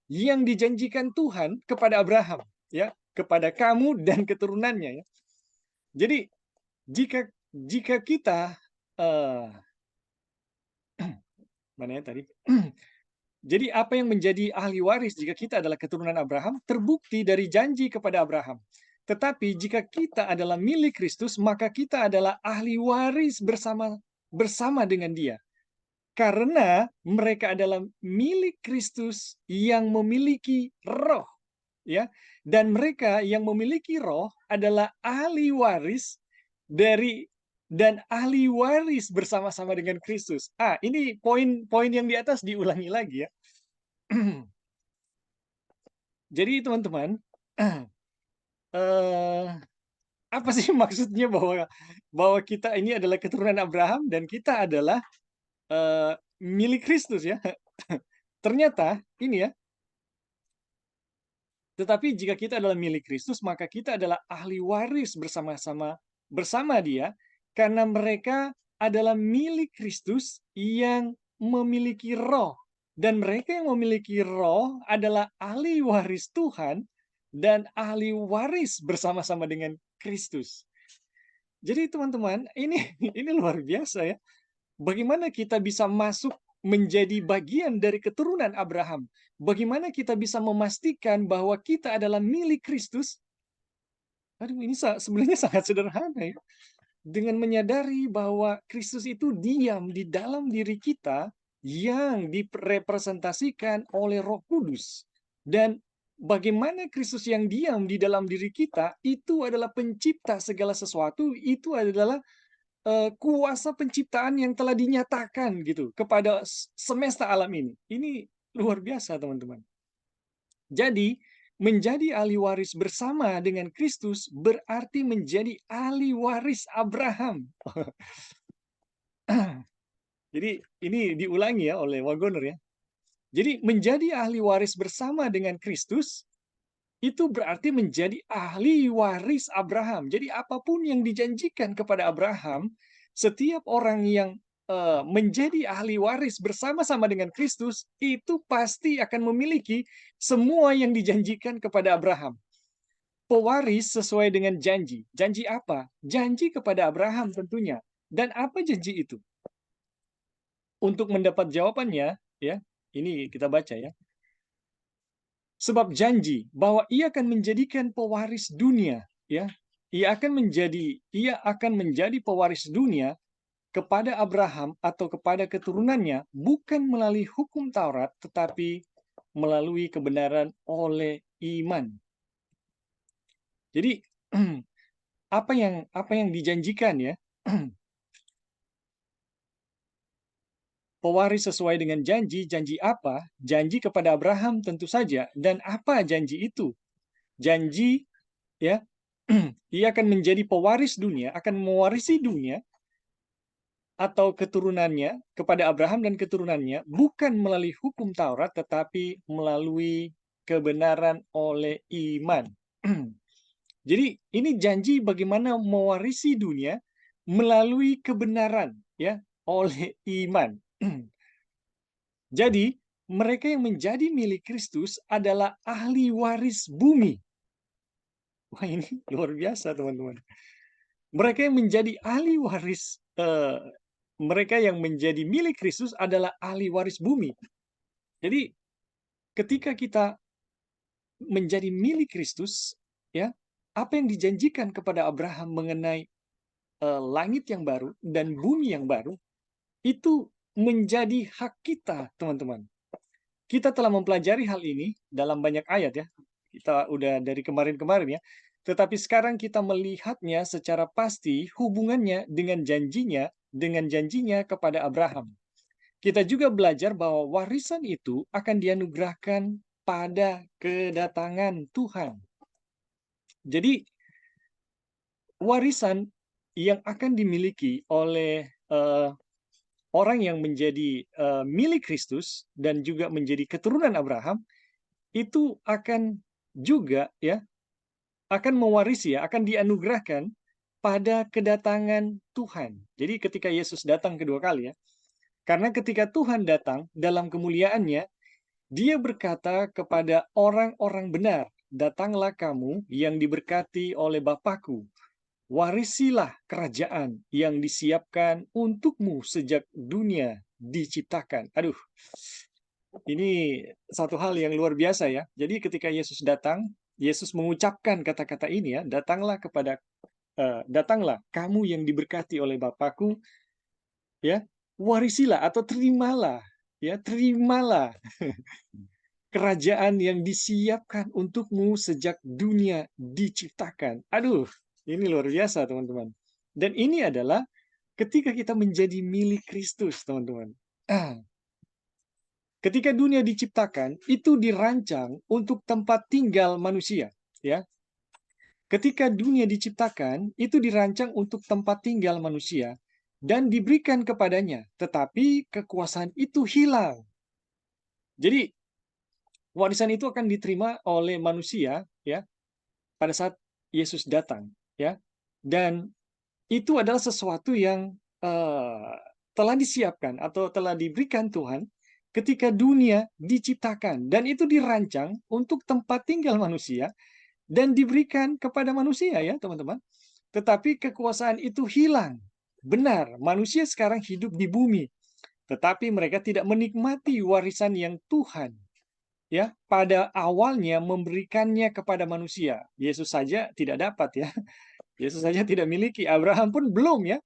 S1: yang dijanjikan Tuhan kepada Abraham, ya, kepada kamu dan keturunannya, ya. Jadi jika jika kita mana ya tadi? Jadi apa yang menjadi ahli waris jika kita adalah keturunan Abraham terbukti dari janji kepada Abraham. Tetapi jika kita adalah milik Kristus, maka kita adalah ahli waris bersama dengan Dia. Karena mereka adalah milik Kristus yang memiliki roh, ya. Dan mereka yang memiliki roh adalah ahli waris dari dan ahli waris bersama-sama dengan Kristus. Ini poin-poin yang di atas diulangi lagi ya. Jadi teman-teman, apa sih maksudnya bahwa kita ini adalah keturunan Abraham dan kita adalah milik Kristus ya? Ternyata ini ya. Tetapi jika kita adalah milik Kristus, maka kita adalah ahli waris bersama Dia, karena mereka adalah milik Kristus yang memiliki roh. Dan mereka yang memiliki roh adalah ahli waris Tuhan dan ahli waris bersama-sama dengan Kristus. Jadi teman-teman, ini luar biasa ya. Bagaimana kita bisa masuk menjadi bagian dari keturunan Abraham? Bagaimana kita bisa memastikan bahwa kita adalah milik Kristus? Aduh, ini sebenarnya sangat sederhana ya. Dengan menyadari bahwa Kristus itu diam di dalam diri kita yang direpresentasikan oleh Roh Kudus. Dan bagaimana Kristus yang diam di dalam diri kita itu adalah pencipta segala sesuatu, itu adalah kuasa penciptaan yang telah dinyatakan gitu kepada semesta alam ini. Ini luar biasa, teman-teman. Jadi, menjadi ahli waris bersama dengan Kristus berarti menjadi ahli waris Abraham. Jadi, ini diulangi ya oleh Wagoner ya. Jadi, menjadi ahli waris bersama dengan Kristus itu berarti menjadi ahli waris Abraham. Jadi apapun yang dijanjikan kepada Abraham, setiap orang yang menjadi ahli waris bersama-sama dengan Kristus, itu pasti akan memiliki semua yang dijanjikan kepada Abraham. Pewaris sesuai dengan janji. Janji apa? Janji kepada Abraham tentunya. Dan apa janji itu? Untuk mendapat jawabannya, ya, ini kita baca ya. Sebab janji bahwa ia akan menjadikan pewaris dunia, ya. Ia akan menjadi pewaris dunia kepada Abraham atau kepada keturunannya bukan melalui hukum Taurat tetapi melalui kebenaran oleh iman. Jadi apa yang dijanjikan ya? Pewaris sesuai dengan janji, janji apa? Janji kepada Abraham tentu saja. Dan apa janji itu? Janji ya, ia akan menjadi pewaris dunia, akan mewarisi dunia atau keturunannya kepada Abraham dan keturunannya bukan melalui hukum Taurat tetapi melalui kebenaran oleh iman. Jadi ini janji bagaimana mewarisi dunia melalui kebenaran ya, oleh iman. Jadi, mereka yang menjadi milik Kristus adalah ahli waris bumi. Wah, ini luar biasa, teman-teman. Mereka yang menjadi ahli waris, mereka yang menjadi milik Kristus adalah ahli waris bumi. Jadi, ketika kita menjadi milik Kristus, ya, apa yang dijanjikan kepada Abraham mengenai langit yang baru dan bumi yang baru, itu menjadi hak kita, teman-teman. Kita telah mempelajari hal ini dalam banyak ayat ya. Kita udah dari kemarin-kemarin ya. Tetapi sekarang kita melihatnya secara pasti hubungannya dengan janjinya kepada Abraham. Kita juga belajar bahwa warisan itu akan dianugerahkan pada kedatangan Tuhan. Jadi warisan yang akan dimiliki oleh orang yang menjadi milik Kristus dan juga menjadi keturunan Abraham itu akan juga ya akan mewarisi ya akan dianugerahkan pada kedatangan Tuhan. Jadi ketika Yesus datang kedua kali ya, karena ketika Tuhan datang dalam kemuliaannya, dia berkata kepada orang-orang benar, "Datanglah kamu yang diberkati oleh Bapakku, warisilah kerajaan yang disiapkan untukmu sejak dunia diciptakan." Aduh, ini satu hal yang luar biasa ya. Jadi ketika Yesus datang, Yesus mengucapkan kata-kata ini ya, datanglah kamu yang diberkati oleh Bapakku, ya, warisilah atau terimalah, ya, terimalah kerajaan yang disiapkan untukmu sejak dunia diciptakan. Aduh, ini luar biasa, teman-teman. Dan ini adalah ketika kita menjadi milik Kristus, teman-teman. Ketika dunia diciptakan, itu dirancang untuk tempat tinggal manusia, ya. Ketika dunia diciptakan, itu dirancang untuk tempat tinggal manusia dan diberikan kepadanya, tetapi kekuasaan itu hilang. Jadi, warisan itu akan diterima oleh manusia, ya, pada saat Yesus datang, ya. Dan itu adalah sesuatu yang telah disiapkan atau telah diberikan Tuhan ketika dunia diciptakan dan itu dirancang untuk tempat tinggal manusia dan diberikan kepada manusia ya, teman-teman. Tetapi kekuasaan itu hilang. Benar, manusia sekarang hidup di bumi, tetapi mereka tidak menikmati warisan yang Tuhan ya pada awalnya memberikannya kepada manusia. Yesus saja tidak dapat ya. Yesus saja tidak miliki, Abraham pun belum ya.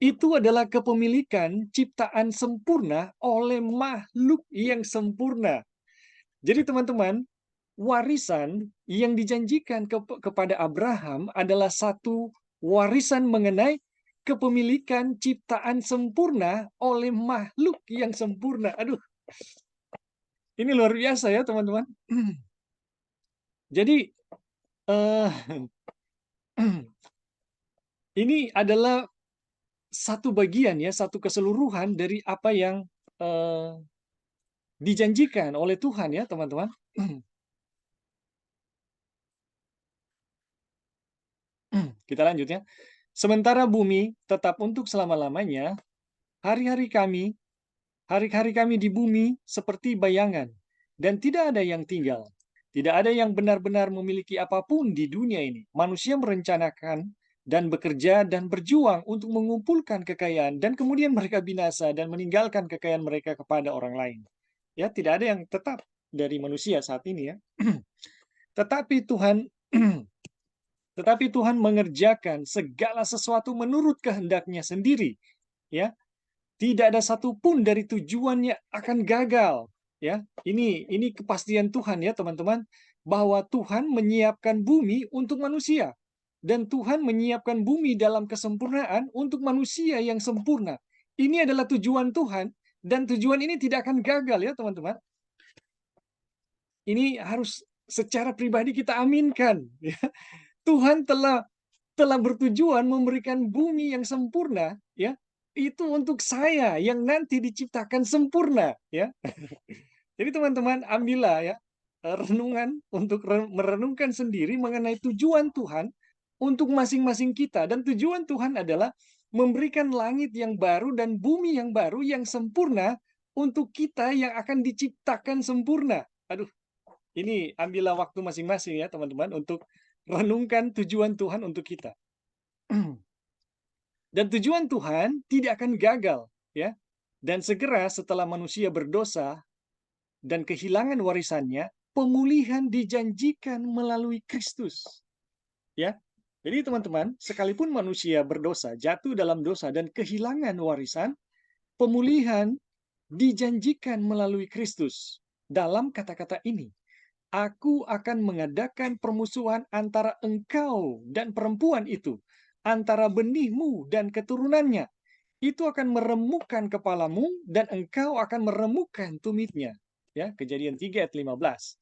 S1: Itu adalah kepemilikan ciptaan sempurna oleh makhluk yang sempurna. Jadi teman-teman, warisan yang dijanjikan kepada Abraham adalah satu warisan mengenai kepemilikan ciptaan sempurna oleh makhluk yang sempurna. Aduh, ini luar biasa ya teman-teman. Jadi eh, ini adalah satu bagian ya, satu keseluruhan dari apa yang eh, dijanjikan oleh Tuhan ya teman-teman. Kita lanjut ya. Sementara bumi tetap untuk selama-lamanya, hari-hari kami, hari-hari kami di bumi seperti bayangan, dan tidak ada yang tinggal. Tidak ada yang benar-benar memiliki apapun di dunia ini. Manusia merencanakan dan bekerja dan berjuang untuk mengumpulkan kekayaan, dan kemudian mereka binasa dan meninggalkan kekayaan mereka kepada orang lain. Ya, tidak ada yang tetap dari manusia saat ini ya. Tetapi Tuhan Tetapi Tuhan mengerjakan segala sesuatu menurut kehendaknya sendiri. Ya, tidak ada satupun dari tujuannya akan gagal. Ya, ini kepastian Tuhan ya teman-teman, bahwa Tuhan menyiapkan bumi untuk manusia dan Tuhan menyiapkan bumi dalam kesempurnaan untuk manusia yang sempurna. Ini adalah tujuan Tuhan dan tujuan ini tidak akan gagal ya teman-teman. Ini harus secara pribadi kita aminkan. Ya. Tuhan telah bertujuan memberikan bumi yang sempurna, ya, itu untuk saya yang nanti diciptakan sempurna, ya. Jadi teman-teman ambillah ya, renungan untuk merenungkan sendiri mengenai tujuan Tuhan untuk masing-masing kita. Dan tujuan Tuhan adalah memberikan langit yang baru dan bumi yang baru yang sempurna untuk kita yang akan diciptakan sempurna. Aduh, ini ambillah waktu masing-masing ya teman-teman untuk renungkan tujuan Tuhan untuk kita. Dan tujuan Tuhan tidak akan gagal, ya. Dan segera setelah manusia berdosa dan kehilangan warisannya, pemulihan dijanjikan melalui Kristus. Ya. Jadi teman-teman, sekalipun manusia berdosa, jatuh dalam dosa dan kehilangan warisan, pemulihan dijanjikan melalui Kristus. Dalam kata-kata ini, aku akan mengadakan permusuhan antara engkau dan perempuan itu, antara benihmu dan keturunannya. Itu akan meremukkan kepalamu dan engkau akan meremukkan tumitnya. Ya, Kejadian 3 ayat 15.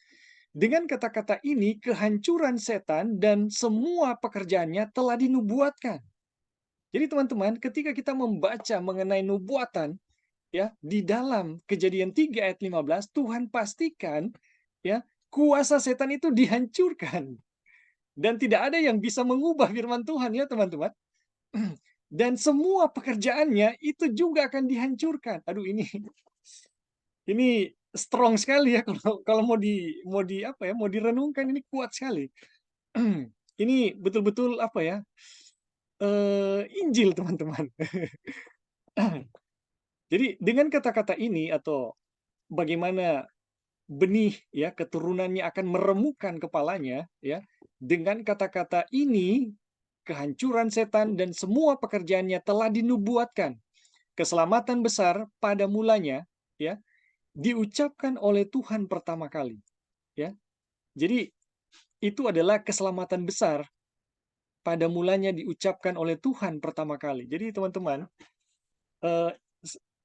S1: Dengan kata-kata ini, kehancuran setan dan semua pekerjaannya telah dinubuatkan. Jadi teman-teman, ketika kita membaca mengenai nubuatan, ya, di dalam Kejadian 3 ayat 15, Tuhan pastikan, ya, kuasa setan itu dihancurkan. Dan tidak ada yang bisa mengubah firman Tuhan, ya teman-teman. Dan semua pekerjaannya itu juga akan dihancurkan. Aduh, ini strong sekali ya kalau mau direnungkan, ini kuat sekali. Ini betul-betul apa ya? Injil teman-teman. Jadi dengan kata-kata ini atau bagaimana benih ya keturunannya akan meremukkan kepalanya ya, dengan kata-kata ini kehancuran setan dan semua pekerjaannya telah dinubuatkan. Keselamatan besar pada mulanya ya diucapkan oleh Tuhan pertama kali ya. Jadi itu adalah keselamatan besar pada mulanya diucapkan oleh Tuhan pertama kali. Jadi teman-teman, eh,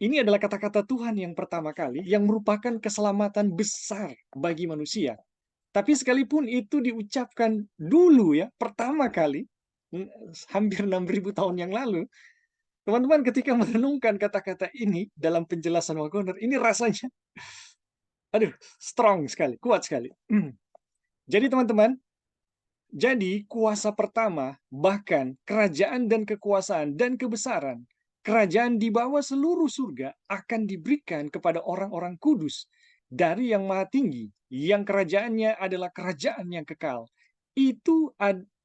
S1: ini adalah kata-kata Tuhan yang pertama kali yang merupakan keselamatan besar bagi manusia. Tapi sekalipun itu diucapkan dulu ya, pertama kali, hampir 6.000 tahun yang lalu, teman-teman ketika merenungkan kata-kata ini dalam penjelasan Waggoner, ini rasanya, aduh, strong sekali, kuat sekali. Jadi teman-teman, jadi kuasa pertama, bahkan kerajaan dan kekuasaan dan kebesaran, kerajaan di bawah seluruh surga akan diberikan kepada orang-orang kudus dari yang maha tinggi, yang kerajaannya adalah kerajaan yang kekal. Itu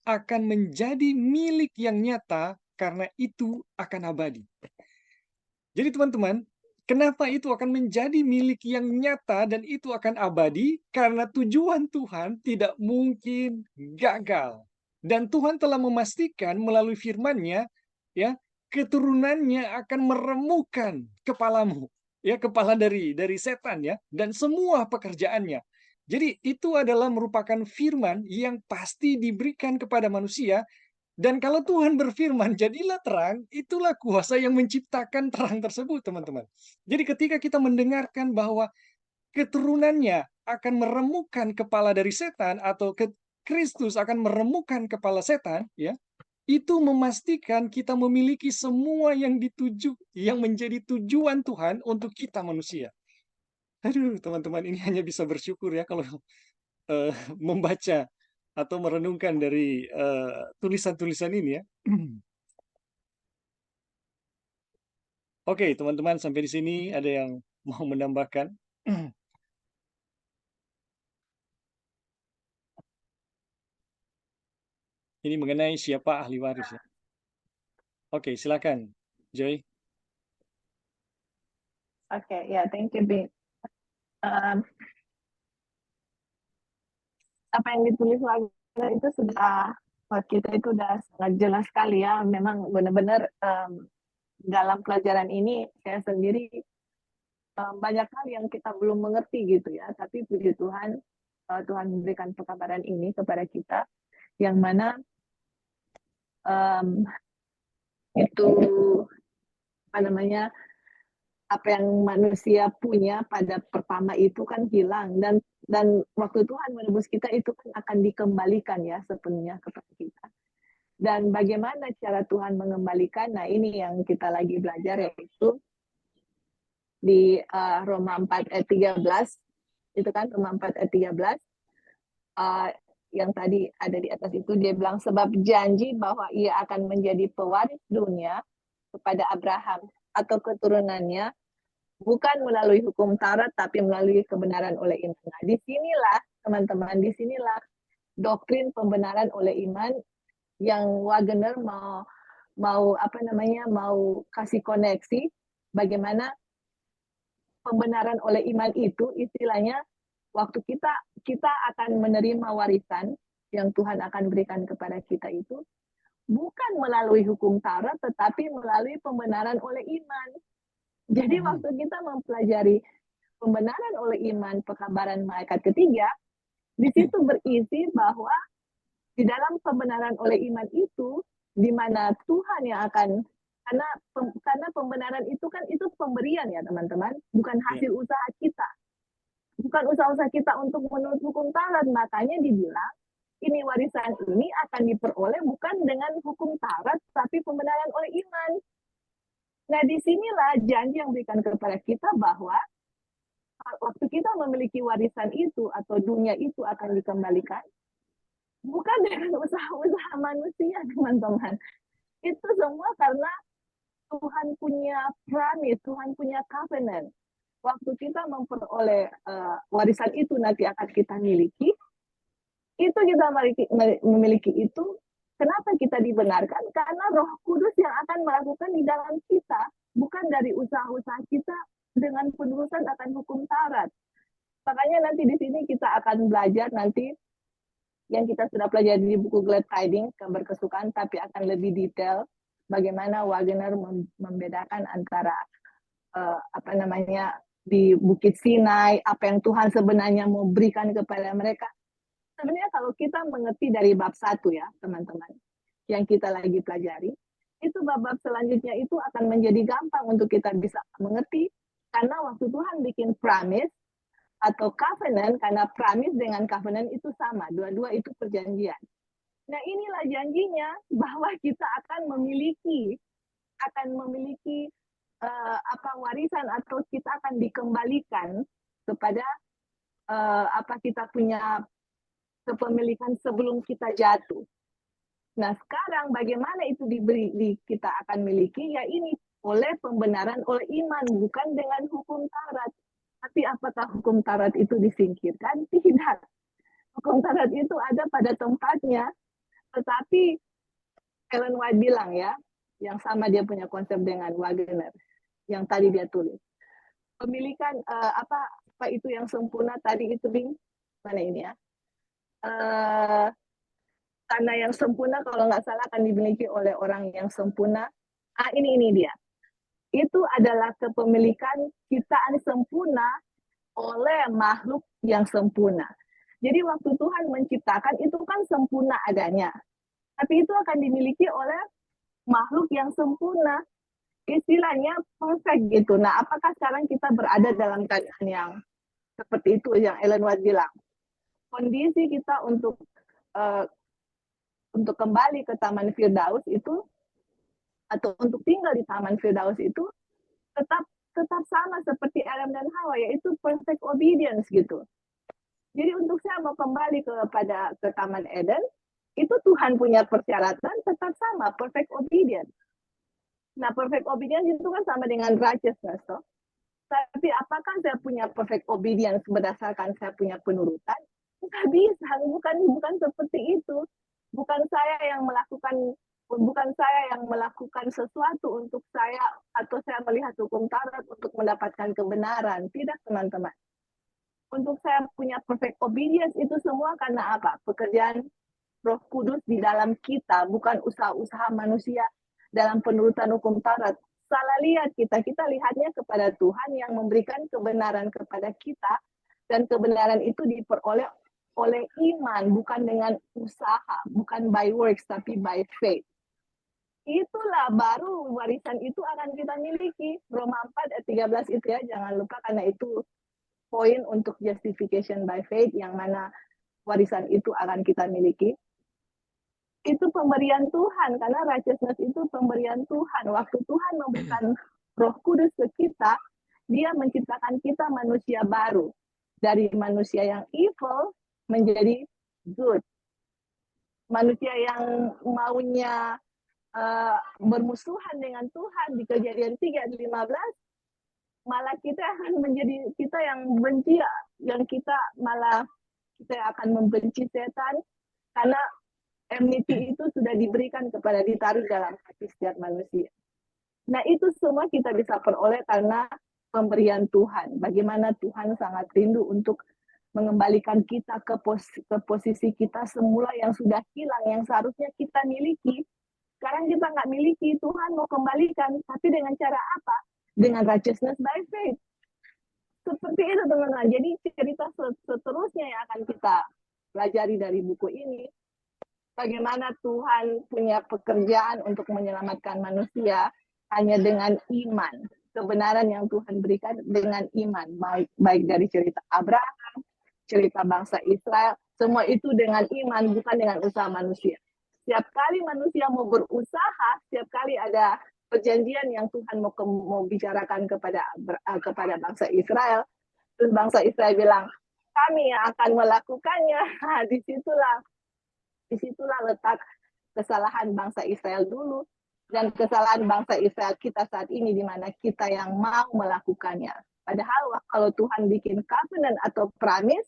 S1: akan menjadi milik yang nyata karena itu akan abadi. Jadi teman-teman, kenapa itu akan menjadi milik yang nyata dan itu akan abadi? Karena tujuan Tuhan tidak mungkin gagal. Dan Tuhan telah memastikan melalui firman-Nya, ya, keturunannya akan meremukkan kepalamu, ya, kepala dari setan ya, dan semua pekerjaannya. Jadi itu adalah merupakan firman yang pasti diberikan kepada manusia. Dan kalau Tuhan berfirman, jadilah terang, itulah kuasa yang menciptakan terang tersebut, teman-teman. Jadi ketika kita mendengarkan bahwa keturunannya akan meremukkan kepala dari setan, atau Kristus akan meremukkan kepala setan, ya, itu memastikan kita memiliki semua yang yang menjadi tujuan Tuhan untuk kita manusia. Aduh, teman-teman, ini hanya bisa bersyukur ya kalau membaca atau merenungkan dari tulisan-tulisan ini ya. Oke, teman-teman, sampai di sini ada yang mau menambahkan? Ini mengenai siapa ahli waris ya. Oke, silakan, Joy.
S2: Oke, ya, thank you, Bing. Apa yang ditulis Wagner itu sudah buat kita itu udah sangat jelas sekali ya. Memang benar-benar dalam pelajaran ini saya sendiri banyak hal yang kita belum mengerti gitu ya. Tapi puji Tuhan, Tuhan memberikan pekabaran ini kepada kita, yang mana itu apa namanya, apa yang manusia punya pada pertama itu kan hilang, dan waktu Tuhan menebus kita itu kan akan dikembalikan ya sepenuhnya kepada kita. Dan bagaimana cara Tuhan mengembalikan? Nah, ini yang kita lagi belajar, yaitu di Roma 4 ayat 13, Itu kan Roma 4 ayat 13. Yang tadi ada di atas itu, dia bilang sebab janji bahwa ia akan menjadi pewaris dunia kepada Abraham atau keturunannya bukan melalui hukum Taurat tapi melalui kebenaran oleh iman. Nah, disinilah teman-teman, disinilah doktrin pembenaran oleh iman yang Wagner mau kasih koneksi bagaimana pembenaran oleh iman itu istilahnya waktu kita akan menerima warisan yang Tuhan akan berikan kepada kita itu bukan melalui hukum Taurat tetapi melalui pembenaran oleh iman. Jadi waktu kita mempelajari pembenaran oleh iman pekabaran malaikat ketiga, di situ berisi bahwa di dalam pembenaran oleh iman itu di mana Tuhan yang akan karena pembenaran itu kan itu pemberian ya teman-teman, bukan hasil usaha kita. Bukan usaha-usaha kita untuk menurut hukum Taurat, makanya dibilang ini warisan ini akan diperoleh bukan dengan hukum Taurat, tapi pembenaran oleh iman. Nah, disinilah janji yang diberikan kepada kita bahwa waktu kita memiliki warisan itu atau dunia itu akan dikembalikan, bukan dengan usaha-usaha manusia, teman-teman. Itu semua karena Tuhan punya promise, Tuhan punya covenant. Waktu kita memperoleh warisan itu nanti akan kita miliki, itu kita memiliki itu, kenapa kita dibenarkan? Karena Roh Kudus yang akan melakukan di dalam kita, bukan dari usaha-usaha kita dengan penerusan akan hukum Taurat. Makanya nanti di sini kita akan belajar nanti yang kita sudah pelajari di buku Glad Tidings, kabar kesukaan, tapi akan lebih detail bagaimana Wagner membedakan antara di Bukit Sinai, apa yang Tuhan sebenarnya mau berikan kepada mereka. Sebenarnya kalau kita mengerti dari bab 1 ya, teman-teman, yang kita lagi pelajari, itu bab-bab selanjutnya itu akan menjadi gampang untuk kita bisa mengerti, karena waktu Tuhan bikin promise atau covenant, karena promise dengan covenant itu sama, dua-dua itu perjanjian. Nah, inilah janjinya bahwa kita akan memiliki warisan atau kita akan dikembalikan kepada kita punya kepemilikan sebelum kita jatuh. Nah, sekarang bagaimana itu kita akan miliki? Ya ini oleh pembenaran oleh iman, bukan dengan hukum Taurat. Tapi apakah hukum Taurat itu disingkirkan? Tidak. Hukum Taurat itu ada pada tempatnya. Tetapi Ellen White bilang ya, yang sama dia punya konsep dengan Wagner, yang tadi dia tulis. Pemilikan apa itu yang sempurna tadi itu, Bing? Mana ini ya? Tanah yang sempurna kalau nggak salah akan dimiliki oleh orang yang sempurna. Ini dia. Itu adalah kepemilikan ciptaan sempurna oleh makhluk yang sempurna. Jadi waktu Tuhan menciptakan itu kan sempurna adanya. Tapi itu akan dimiliki oleh makhluk yang sempurna. Istilahnya perfect gitu. Nah, apakah sekarang kita berada dalam keadaan yang seperti itu yang Ellen White bilang? Kondisi kita untuk kembali ke Taman Firdaus itu atau untuk tinggal di Taman Firdaus itu tetap sama seperti Adam dan Hawa, yaitu perfect obedience gitu. Jadi untuk saya mau kembali ke Taman Eden, itu Tuhan punya persyaratan tetap sama, perfect obedience. Nah, perfect obedience itu kan sama dengan righteousness. So. Tapi apakah saya punya perfect obedience berdasarkan saya punya penurutan? Tidak bisa, bukan seperti itu. Bukan saya yang melakukan sesuatu untuk saya atau saya melihat hukum Taurat untuk mendapatkan kebenaran. Tidak, teman-teman. Untuk saya punya perfect obedience itu semua karena apa? Pekerjaan Roh Kudus di dalam kita, bukan usaha-usaha manusia dalam penurutan hukum Taurat. Salah lihat kita lihatnya kepada Tuhan yang memberikan kebenaran kepada kita, dan kebenaran itu diperoleh oleh iman, bukan dengan usaha, bukan by works, tapi by faith. Itulah baru warisan itu akan kita miliki. Roma 4 ayat 13 itu ya, jangan lupa, karena itu poin untuk justification by faith, yang mana warisan itu akan kita miliki. Itu pemberian Tuhan, karena righteousness itu pemberian Tuhan. Waktu Tuhan memberikan Roh Kudus ke kita, dia menciptakan kita manusia baru. dari manusia yang evil menjadi good. Manusia yang maunya bermusuhan dengan Tuhan di Kejadian 3:15, malah kita akan menjadi kita yang benci, yang kita malah kita akan membenci setan, karena enmity itu sudah diberikan kepada ditaruh dalam hati setiap manusia. Nah, itu semua kita bisa peroleh karena pemberian Tuhan. Bagaimana Tuhan sangat rindu untuk mengembalikan kita ke posisi kita semula yang sudah hilang, yang seharusnya kita miliki. Sekarang kita nggak miliki, Tuhan mau kembalikan. Tapi dengan cara apa? Dengan righteousness by faith. Seperti itu, teman-teman. Jadi cerita seterusnya yang akan kita pelajari dari buku ini, bagaimana Tuhan punya pekerjaan untuk menyelamatkan manusia hanya dengan iman. Kebenaran yang Tuhan berikan dengan iman, baik dari cerita Abraham, cerita bangsa Israel, semua itu dengan iman, bukan dengan usaha manusia. Setiap kali manusia mau berusaha, setiap kali ada perjanjian yang Tuhan mau bicarakan kepada bangsa Israel, terus bangsa Israel bilang, kami yang akan melakukannya. Nah, disitulah letak kesalahan bangsa Israel dulu dan kesalahan bangsa Israel kita saat ini, di mana kita yang mau melakukannya. Padahal kalau Tuhan bikin covenant atau promise,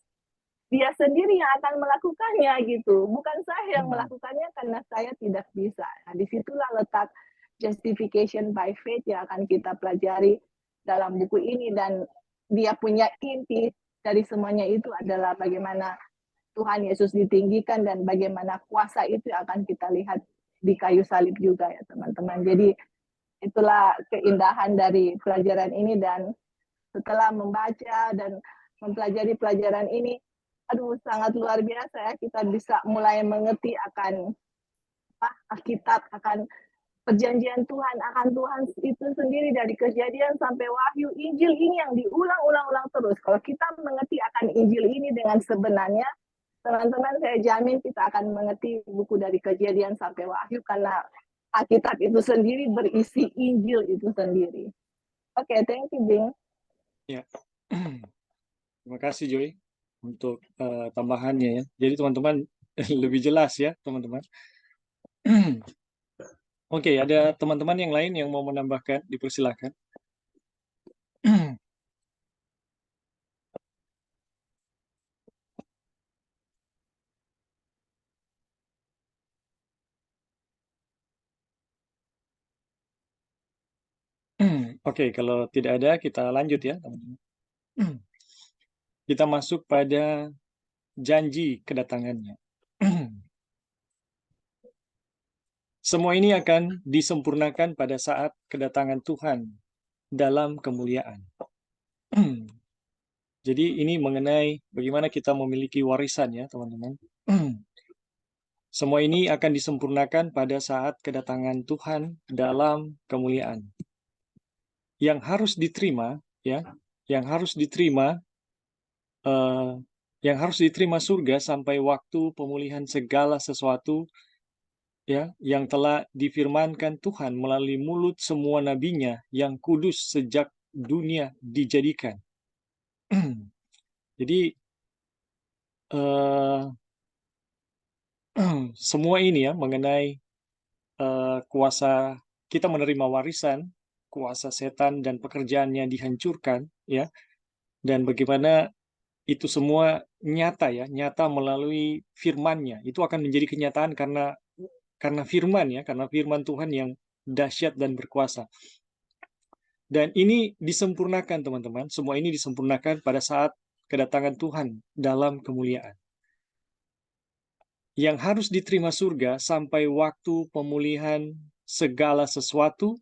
S2: dia sendiri yang akan melakukannya gitu. Bukan saya yang melakukannya karena saya tidak bisa. Nah, disitulah letak justification by faith yang akan kita pelajari dalam buku ini, dan dia punya inti dari semuanya itu adalah bagaimana Tuhan Yesus ditinggikan dan bagaimana kuasa itu akan kita lihat di kayu salib juga ya teman-teman. Jadi itulah keindahan dari pelajaran ini, dan setelah membaca dan mempelajari pelajaran ini, aduh sangat luar biasa ya, kita bisa mulai mengerti akan Alkitab, akan perjanjian Tuhan, akan Tuhan itu sendiri dari Kejadian sampai Wahyu. Injil ini yang diulang-ulang terus. Kalau kita mengerti akan Injil ini dengan sebenarnya, teman-teman, saya jamin kita akan mengerti buku dari Kejadian sampai Wahyu, karena Alkitab itu sendiri berisi Injil itu sendiri. Oke, thank you, Bing.
S1: Ya. Terima kasih Joy untuk tambahannya ya. Jadi teman-teman lebih jelas ya teman-teman. Oke, ada teman-teman yang lain yang mau menambahkan, dipersilakan. Oke, kalau tidak ada kita lanjut ya teman-teman. Kita masuk pada janji kedatangannya. Semua ini akan disempurnakan pada saat kedatangan Tuhan dalam kemuliaan. Jadi ini mengenai bagaimana kita memiliki warisan ya teman-teman. Semua ini akan disempurnakan pada saat kedatangan Tuhan dalam kemuliaan. Yang harus diterima ya, yang harus diterima surga sampai waktu pemulihan segala sesuatu ya yang telah difirmankan Tuhan melalui mulut semua nabinya yang kudus sejak dunia dijadikan. Jadi semua ini ya mengenai kuasa kita menerima warisan, kuasa setan dan pekerjaannya dihancurkan ya, dan bagaimana itu semua nyata ya, nyata melalui firman-Nya. Itu akan menjadi kenyataan karena firman ya, karena firman Tuhan yang dahsyat dan berkuasa. Dan ini disempurnakan teman-teman, semua ini disempurnakan pada saat kedatangan Tuhan dalam kemuliaan. Yang harus diterima surga sampai waktu pemulihan segala sesuatu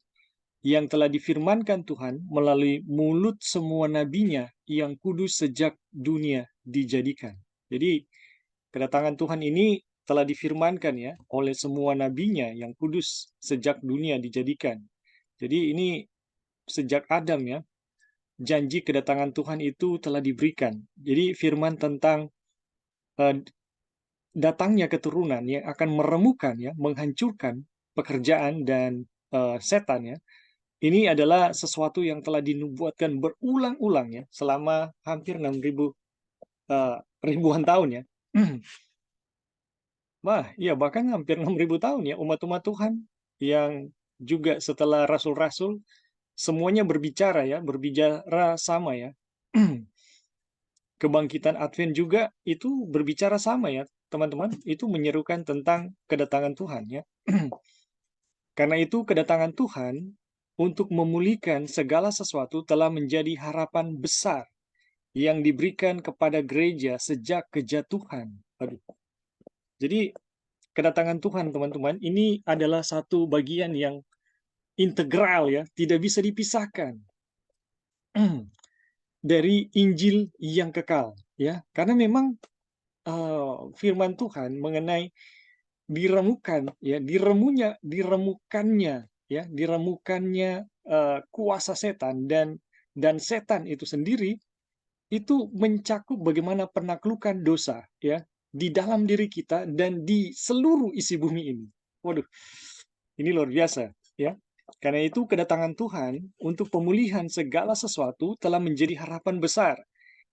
S1: yang telah difirmankan Tuhan melalui mulut semua nabinya yang kudus sejak dunia dijadikan. Jadi kedatangan Tuhan ini telah difirmankan ya oleh semua nabinya yang kudus sejak dunia dijadikan. Jadi ini sejak Adam ya, janji kedatangan Tuhan itu telah diberikan. Jadi firman tentang datangnya keturunan yang akan meremukan ya, menghancurkan pekerjaan dan setan ya. Ini adalah sesuatu yang telah dinubuatkan berulang-ulang ya selama hampir 6.000 ribuan tahun ya. Wah, iya bahkan hampir 6.000 tahun ya umat-umat Tuhan yang juga setelah rasul-rasul semuanya berbicara ya, berbicara sama ya. Kebangkitan Advent juga itu berbicara sama ya, teman-teman. Itu menyerukan tentang kedatangan Tuhan ya. Karena itu kedatangan Tuhan untuk memulihkan segala sesuatu telah menjadi harapan besar yang diberikan kepada gereja sejak kejatuhan. Aduh. Jadi kedatangan Tuhan, teman-teman, ini adalah satu bagian yang integral ya, tidak bisa dipisahkan dari Injil yang kekal ya. Karena memang firman Tuhan mengenai diremukannya kuasa setan dan setan itu sendiri itu mencakup bagaimana penaklukan dosa ya di dalam diri kita dan di seluruh isi bumi ini. Waduh, ini luar biasa ya. Karena itu kedatangan Tuhan untuk pemulihan segala sesuatu telah menjadi harapan besar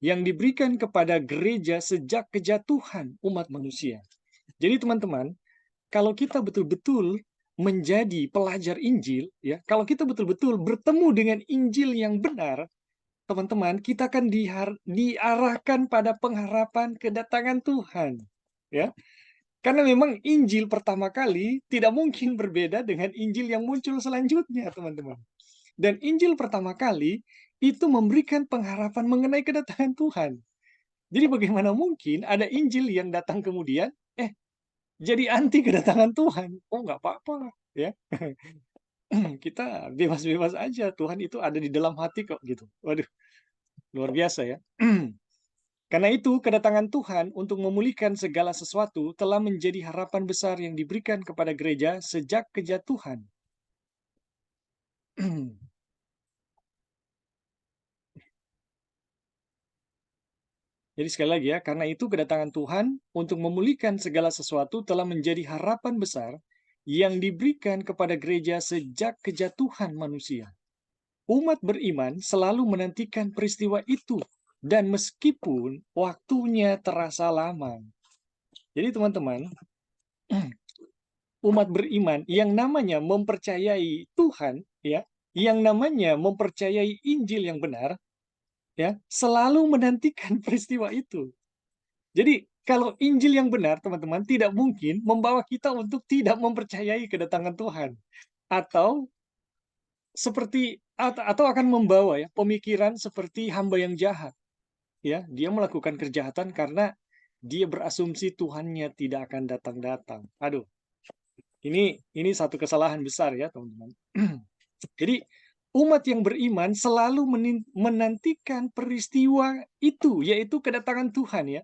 S1: yang diberikan kepada gereja sejak kejatuhan umat manusia. Jadi teman-teman, kalau kita betul-betul menjadi pelajar Injil, ya, kalau kita betul-betul bertemu dengan Injil yang benar, teman-teman, kita akan diarahkan pada pengharapan kedatangan Tuhan, ya. Karena memang Injil pertama kali tidak mungkin berbeda dengan Injil yang muncul selanjutnya, teman-teman. Dan Injil pertama kali itu memberikan pengharapan mengenai kedatangan Tuhan. Jadi bagaimana mungkin ada Injil yang datang kemudian, jadi anti kedatangan Tuhan? Oh, nggak apa-apa, ya. Kita bebas-bebas aja, Tuhan itu ada di dalam hati kok, gitu. Waduh, luar biasa ya. Karena itu, kedatangan Tuhan untuk memulihkan segala sesuatu telah menjadi harapan besar yang diberikan kepada gereja sejak kejatuhan. Jadi sekali lagi ya, karena itu kedatangan Tuhan untuk memulihkan segala sesuatu telah menjadi harapan besar yang diberikan kepada gereja sejak kejatuhan manusia. Umat beriman selalu menantikan peristiwa itu, dan meskipun waktunya terasa lama. Jadi teman-teman, umat beriman yang namanya mempercayai Tuhan, ya, yang namanya mempercayai Injil yang benar, ya, selalu menantikan peristiwa itu. Jadi kalau Injil yang benar, teman-teman, tidak mungkin membawa kita untuk tidak mempercayai kedatangan Tuhan, atau atau akan membawa ya pemikiran seperti hamba yang jahat. Ya, dia melakukan kejahatan karena dia berasumsi Tuhannya tidak akan datang-datang. Aduh, ini satu kesalahan besar ya, teman-teman. Jadi, umat yang beriman selalu menantikan peristiwa itu, yaitu kedatangan Tuhan ya.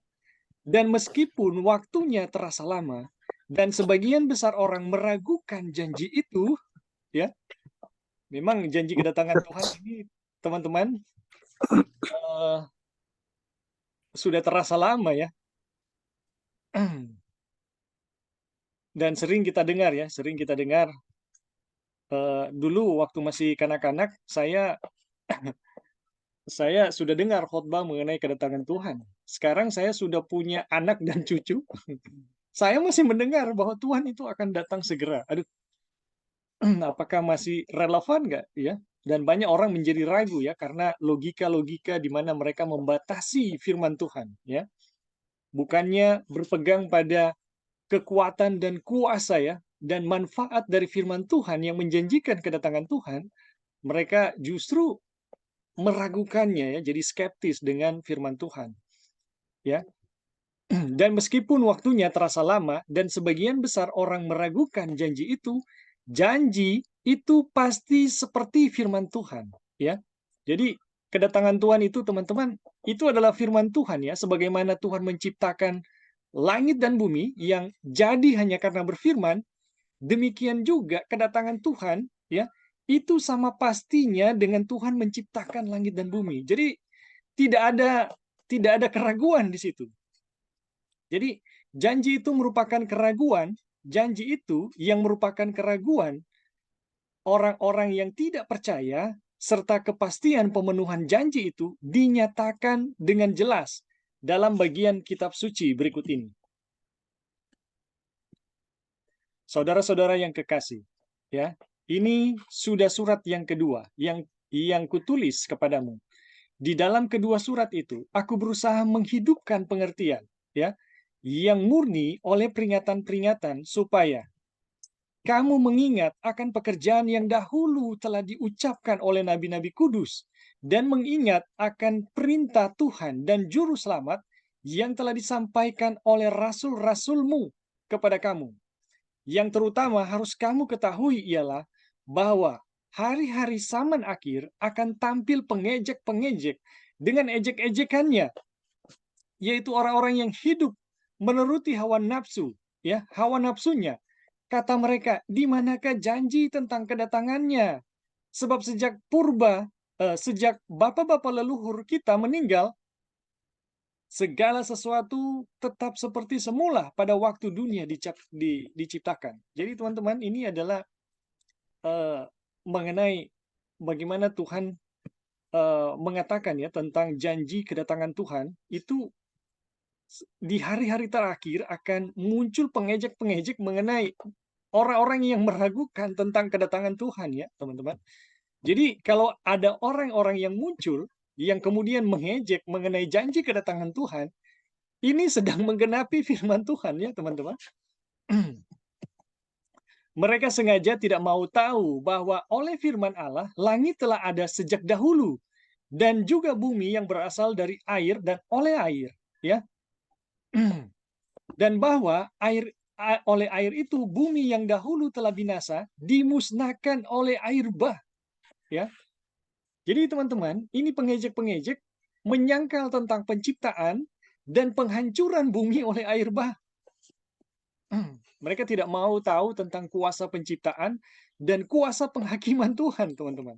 S1: Dan meskipun waktunya terasa lama, dan sebagian besar orang meragukan janji itu, ya, memang janji kedatangan Tuhan ini, teman-teman, sudah terasa lama ya. Dan sering kita dengar ya, dulu waktu masih kanak-kanak, saya sudah dengar khotbah mengenai kedatangan Tuhan. Sekarang saya sudah punya anak dan cucu, saya masih mendengar bahwa Tuhan itu akan datang segera. Aduh, apakah masih relevan nggak ya? Dan banyak orang menjadi ragu ya, karena logika-logika di mana mereka membatasi firman Tuhan ya. Bukannya berpegang pada kekuatan dan kuasa ya, dan manfaat dari firman Tuhan yang menjanjikan kedatangan Tuhan, mereka justru meragukannya ya, jadi skeptis dengan firman Tuhan. Ya. Dan meskipun waktunya terasa lama dan sebagian besar orang meragukan janji itu pasti seperti firman Tuhan, ya. Jadi kedatangan Tuhan itu, teman-teman, itu adalah firman Tuhan ya, sebagaimana Tuhan menciptakan langit dan bumi yang jadi hanya karena berfirman, demikian juga kedatangan Tuhan ya, itu sama pastinya dengan Tuhan menciptakan langit dan bumi. Jadi tidak ada keraguan di situ. Jadi janji itu merupakan keraguan, janji itu yang merupakan keraguan orang-orang yang tidak percaya serta kepastian pemenuhan janji itu dinyatakan dengan jelas dalam bagian kitab suci berikut ini. Saudara-saudara yang kekasih, ya, ini sudah surat yang kedua yang kutulis kepadamu. Di dalam kedua surat itu, aku berusaha menghidupkan pengertian, ya, yang murni oleh peringatan-peringatan supaya kamu mengingat akan pekerjaan yang dahulu telah diucapkan oleh nabi-nabi kudus dan mengingat akan perintah Tuhan dan juru selamat yang telah disampaikan oleh rasul-rasulmu kepada kamu. Yang terutama harus kamu ketahui ialah bahwa hari-hari zaman akhir akan tampil pengejek-pengejek dengan ejek-ejekannya, yaitu orang-orang yang hidup menuruti hawa nafsu, ya, hawa nafsunya. Kata mereka, di manakah janji tentang kedatangannya? Sebab sejak sejak bapak-bapak leluhur kita meninggal, segala sesuatu tetap seperti semula pada waktu dunia diciptakan. Jadi teman-teman, ini adalah mengenai bagaimana Tuhan mengatakan ya tentang janji kedatangan Tuhan itu di hari-hari terakhir akan muncul pengejek-pengejek mengenai orang-orang yang meragukan tentang kedatangan Tuhan ya, teman-teman. Jadi kalau ada orang-orang yang muncul yang kemudian mengejek mengenai janji kedatangan Tuhan, ini sedang menggenapi firman Tuhan ya, teman-teman. Mereka sengaja tidak mau tahu bahwa oleh firman Allah, langit telah ada sejak dahulu, dan juga bumi yang berasal dari air dan oleh air, ya. Dan bahwa oleh air itu bumi yang dahulu telah binasa dimusnahkan oleh air bah, ya. Jadi teman-teman, ini pengejek-pengejek menyangkal tentang penciptaan dan penghancuran bumi oleh air bah. Mereka tidak mau tahu tentang kuasa penciptaan dan kuasa penghakiman Tuhan, teman-teman.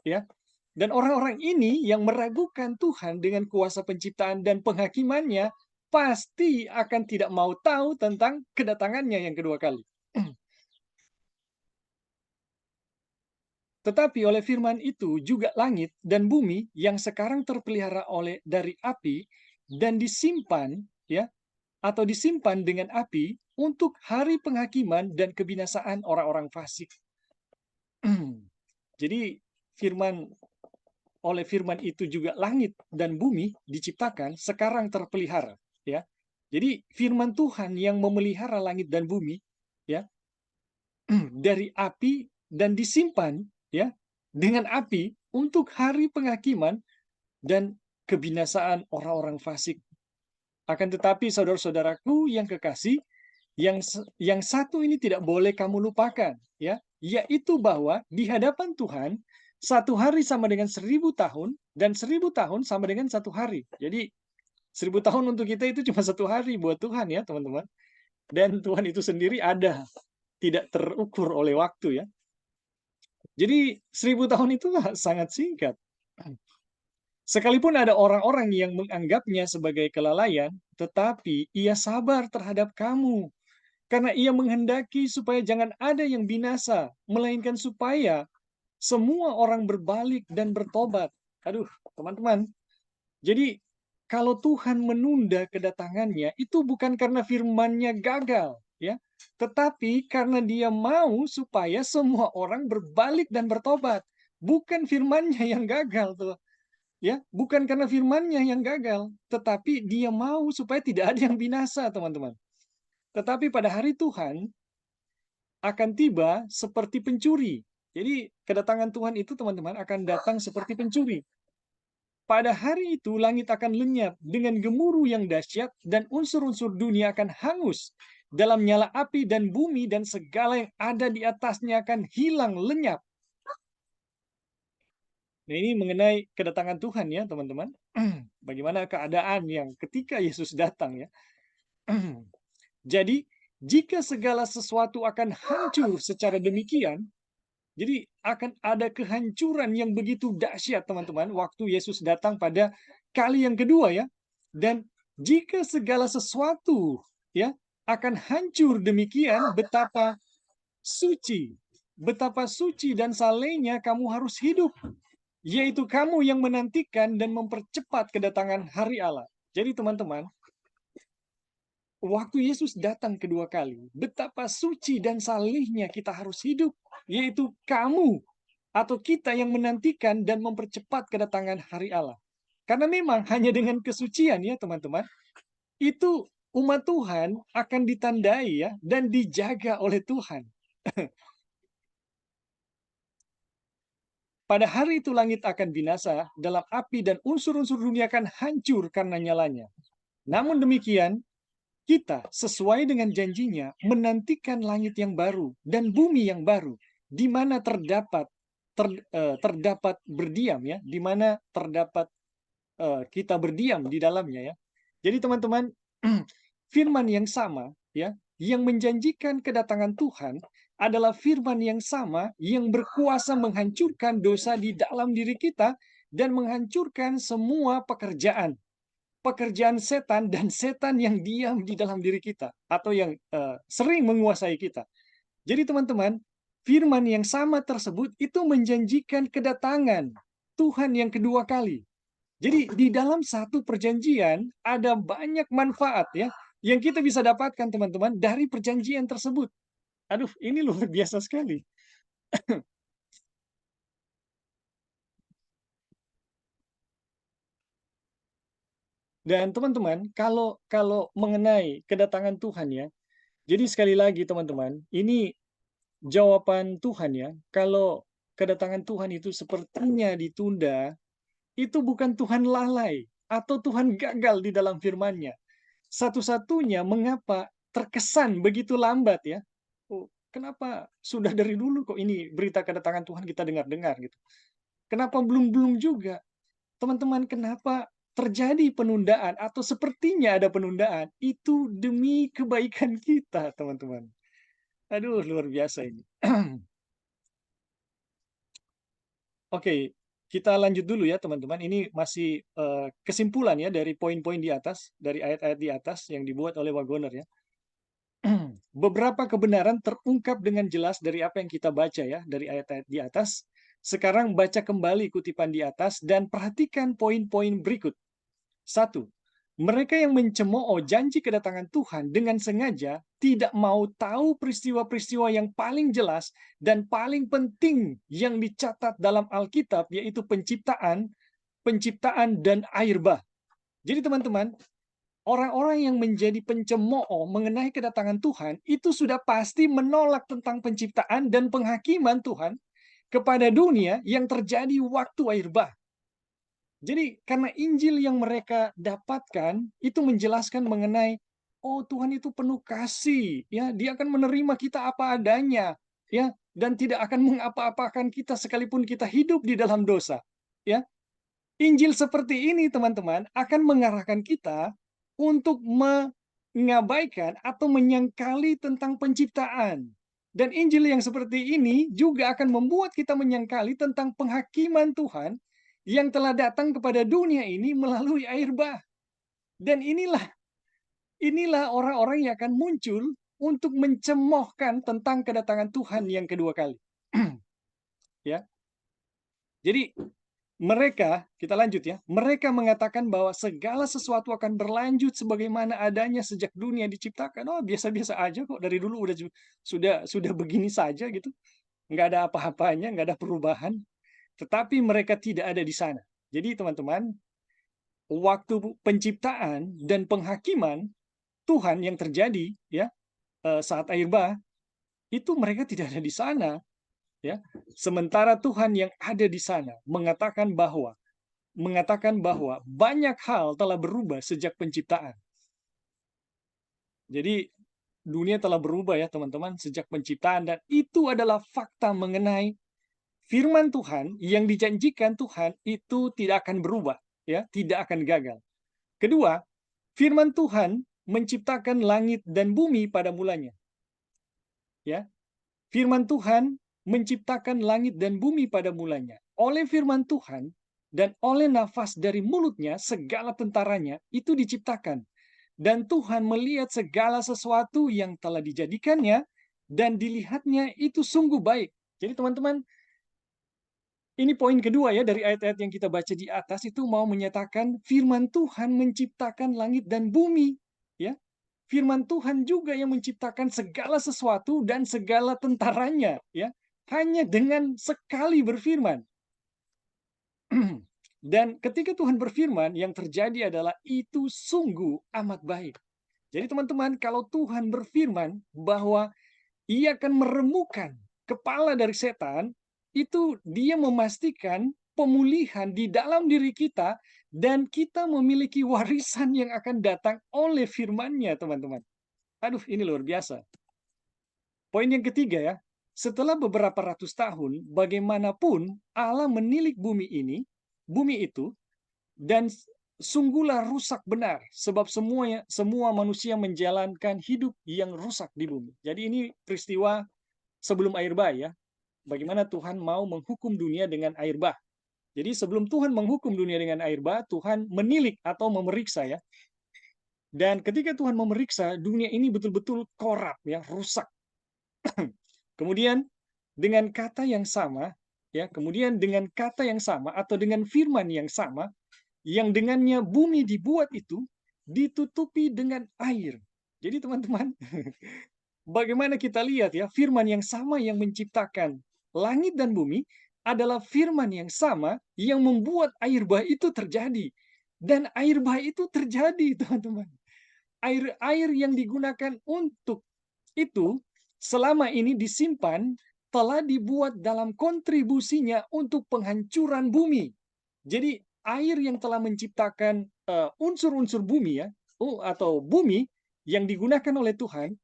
S1: Ya. Dan orang-orang ini yang meragukan Tuhan dengan kuasa penciptaan dan penghakimannya pasti akan tidak mau tahu tentang kedatangannya yang kedua kali. Tetapi oleh firman itu juga langit dan bumi yang sekarang terpelihara dari api dan disimpan ya atau disimpan dengan api untuk hari penghakiman dan kebinasaan orang-orang fasik. Jadi oleh firman itu juga langit dan bumi diciptakan sekarang terpelihara ya. Jadi firman Tuhan yang memelihara langit dan bumi ya dari api dan disimpan ya dengan api untuk hari penghakiman dan kebinasaan orang-orang fasik. Akan tetapi saudara-saudaraku yang kekasih, yang satu ini tidak boleh kamu lupakan, ya, yaitu bahwa di hadapan Tuhan satu hari sama dengan 1000 tahun dan 1000 tahun sama dengan satu hari. Jadi 1000 tahun untuk kita itu cuma satu hari buat Tuhan ya teman-teman. Dan Tuhan itu sendiri ada, tidak terukur oleh waktu ya. Jadi 1000 tahun itu sangat singkat. Sekalipun ada orang-orang yang menganggapnya sebagai kelalaian, tetapi ia sabar terhadap kamu. Karena ia menghendaki supaya jangan ada yang binasa, melainkan supaya semua orang berbalik dan bertobat. Aduh, teman-teman. Jadi, kalau Tuhan menunda kedatangannya, itu bukan karena firman-Nya gagal, ya, tetapi karena Dia mau supaya semua orang berbalik dan bertobat. Bukan firman-Nya yang gagal tuh. Ya, bukan karena firman-Nya yang gagal, tetapi Dia mau supaya tidak ada yang binasa, teman-teman. Tetapi pada hari Tuhan akan tiba seperti pencuri. Jadi, kedatangan Tuhan itu, teman-teman, akan datang seperti pencuri. Pada hari itu, langit akan lenyap dengan gemuruh yang dahsyat, dan unsur-unsur dunia akan hangus dalam nyala api, dan bumi dan segala yang ada di atasnya akan hilang lenyap. Nah, ini mengenai kedatangan Tuhan ya, teman-teman. Bagaimana keadaan yang ketika Yesus datang ya. Jadi, jika segala sesuatu akan hancur secara demikian, jadi akan ada kehancuran yang begitu dahsyat, teman-teman, waktu Yesus datang pada kali yang kedua ya. Dan jika segala sesuatu ya akan hancur demikian, betapa suci dan salehnya kamu harus hidup, yaitu kamu yang menantikan dan mempercepat kedatangan hari Allah. Jadi teman-teman, waktu Yesus datang kedua kali, betapa suci dan salehnya kita harus hidup, yaitu kamu atau kita yang menantikan dan mempercepat kedatangan hari Allah. Karena memang hanya dengan kesucian ya teman-teman, itu umat Tuhan akan ditandai ya dan dijaga oleh Tuhan. Pada hari itu langit akan binasa dalam api dan unsur-unsur dunia akan hancur karena nyalanya. Namun demikian, kita sesuai dengan janjinya menantikan langit yang baru dan bumi yang baru, di mana terdapat berdiam ya, di mana terdapat kita berdiam di dalamnya ya. Jadi teman-teman, firman yang sama ya, yang menjanjikan kedatangan Tuhan adalah firman yang sama yang berkuasa menghancurkan dosa di dalam diri kita dan menghancurkan semua pekerjaan setan dan setan yang diam di dalam diri kita atau yang sering menguasai kita. Jadi teman-teman, firman yang sama tersebut itu menjanjikan kedatangan Tuhan yang kedua kali. Jadi di dalam satu perjanjian ada banyak manfaat ya yang kita bisa dapatkan teman-teman dari perjanjian tersebut. Aduh, ini luar biasa sekali. Dan teman-teman, kalau kalau mengenai kedatangan Tuhan ya, jadi sekali lagi teman-teman, ini jawaban Tuhan ya, kalau kedatangan Tuhan itu sepertinya ditunda, itu bukan Tuhan lalai atau Tuhan gagal di dalam firman-Nya. Satu-satunya mengapa terkesan begitu lambat ya. Oh, kenapa sudah dari dulu kok ini berita kedatangan Tuhan kita dengar-dengar gitu. Kenapa belum-belum juga? Teman-teman, kenapa terjadi penundaan atau sepertinya ada penundaan? Itu demi kebaikan kita, teman-teman. Aduh, luar biasa ini. Oke, kita lanjut dulu ya teman-teman. Ini masih kesimpulan ya dari poin-poin di atas, dari ayat-ayat di atas yang dibuat oleh Wagoner ya. Beberapa kebenaran terungkap dengan jelas dari apa yang kita baca ya, dari ayat-ayat di atas. Sekarang baca kembali kutipan di atas dan perhatikan poin-poin berikut. 1. Mereka yang mencemooh janji kedatangan Tuhan dengan sengaja tidak mau tahu peristiwa-peristiwa yang paling jelas dan paling penting yang dicatat dalam Alkitab, yaitu penciptaan dan air bah. Jadi teman-teman, orang-orang yang menjadi pencemooh mengenai kedatangan Tuhan itu sudah pasti menolak tentang penciptaan dan penghakiman Tuhan kepada dunia yang terjadi waktu air bah. Jadi karena Injil yang mereka dapatkan itu menjelaskan mengenai oh Tuhan itu penuh kasih, ya, Dia akan menerima kita apa adanya, ya, dan tidak akan mengapa-apakan kita sekalipun kita hidup di dalam dosa, ya. Injil seperti ini teman-teman akan mengarahkan kita untuk mengabaikan atau menyangkali tentang penciptaan. Dan Injil yang seperti ini juga akan membuat kita menyangkali tentang penghakiman Tuhan yang telah datang kepada dunia ini melalui air bah. Dan inilah orang-orang yang akan muncul untuk mencemoohkan tentang kedatangan Tuhan yang kedua kali. Ya. Jadi kita lanjut ya. Mereka mengatakan bahwa segala sesuatu akan berlanjut sebagaimana adanya sejak dunia diciptakan. Oh, biasa-biasa aja kok, dari dulu sudah begini saja gitu. Nggak ada apa-apanya, nggak ada perubahan. Tetapi mereka tidak ada di sana. Jadi teman-teman, waktu penciptaan dan penghakiman Tuhan yang terjadi ya saat air bah itu mereka tidak ada di sana ya. Sementara Tuhan yang ada di sana mengatakan bahwa banyak hal telah berubah sejak penciptaan. Jadi dunia telah berubah ya teman-teman sejak penciptaan dan itu adalah fakta mengenai firman Tuhan yang dijanjikan Tuhan itu tidak akan berubah ya, tidak akan gagal. Kedua, firman Tuhan menciptakan langit dan bumi pada mulanya. Ya. Firman Tuhan menciptakan langit dan bumi pada mulanya. Oleh firman Tuhan dan oleh nafas dari mulutnya segala tentaranya itu diciptakan. Dan Tuhan melihat segala sesuatu yang telah dijadikannya dan dilihatnya itu sungguh baik. Jadi teman-teman, Ini poin kedua ya dari ayat-ayat yang kita baca di atas itu mau menyatakan firman Tuhan menciptakan langit dan bumi, ya. Firman Tuhan juga yang menciptakan segala sesuatu dan segala tentaranya, ya. Hanya dengan sekali berfirman. Dan ketika Tuhan berfirman, yang terjadi adalah itu sungguh amat baik. Jadi teman-teman, kalau Tuhan berfirman bahwa Ia akan meremukkan kepala dari setan, itu Dia memastikan pemulihan di dalam diri kita dan kita memiliki warisan yang akan datang oleh firman-Nya, teman-teman. Aduh, ini luar biasa. Poin yang ketiga ya, setelah beberapa ratus tahun, bagaimanapun Allah menilik bumi itu, dan sungguhlah rusak benar, sebab semua manusia menjalankan hidup yang rusak di bumi. Jadi ini peristiwa sebelum air bah ya, bagaimana Tuhan mau menghukum dunia dengan air bah. Jadi sebelum Tuhan menghukum dunia dengan air bah, Tuhan menilik atau memeriksa ya. Dan ketika Tuhan memeriksa, dunia ini betul-betul korup ya, rusak. Kemudian dengan kata yang sama, ya, kemudian dengan kata yang sama atau dengan firman yang sama, yang dengannya bumi dibuat itu ditutupi dengan air. Jadi teman-teman, bagaimana kita lihat ya, firman yang sama yang menciptakan langit dan bumi adalah firman yang sama yang membuat air bah itu terjadi. Dan air bah itu terjadi, teman-teman. Air-air yang digunakan untuk itu selama ini disimpan telah dibuat dalam kontribusinya untuk penghancuran bumi. Jadi air yang telah menciptakan unsur-unsur bumi ya, atau bumi yang digunakan oleh Tuhan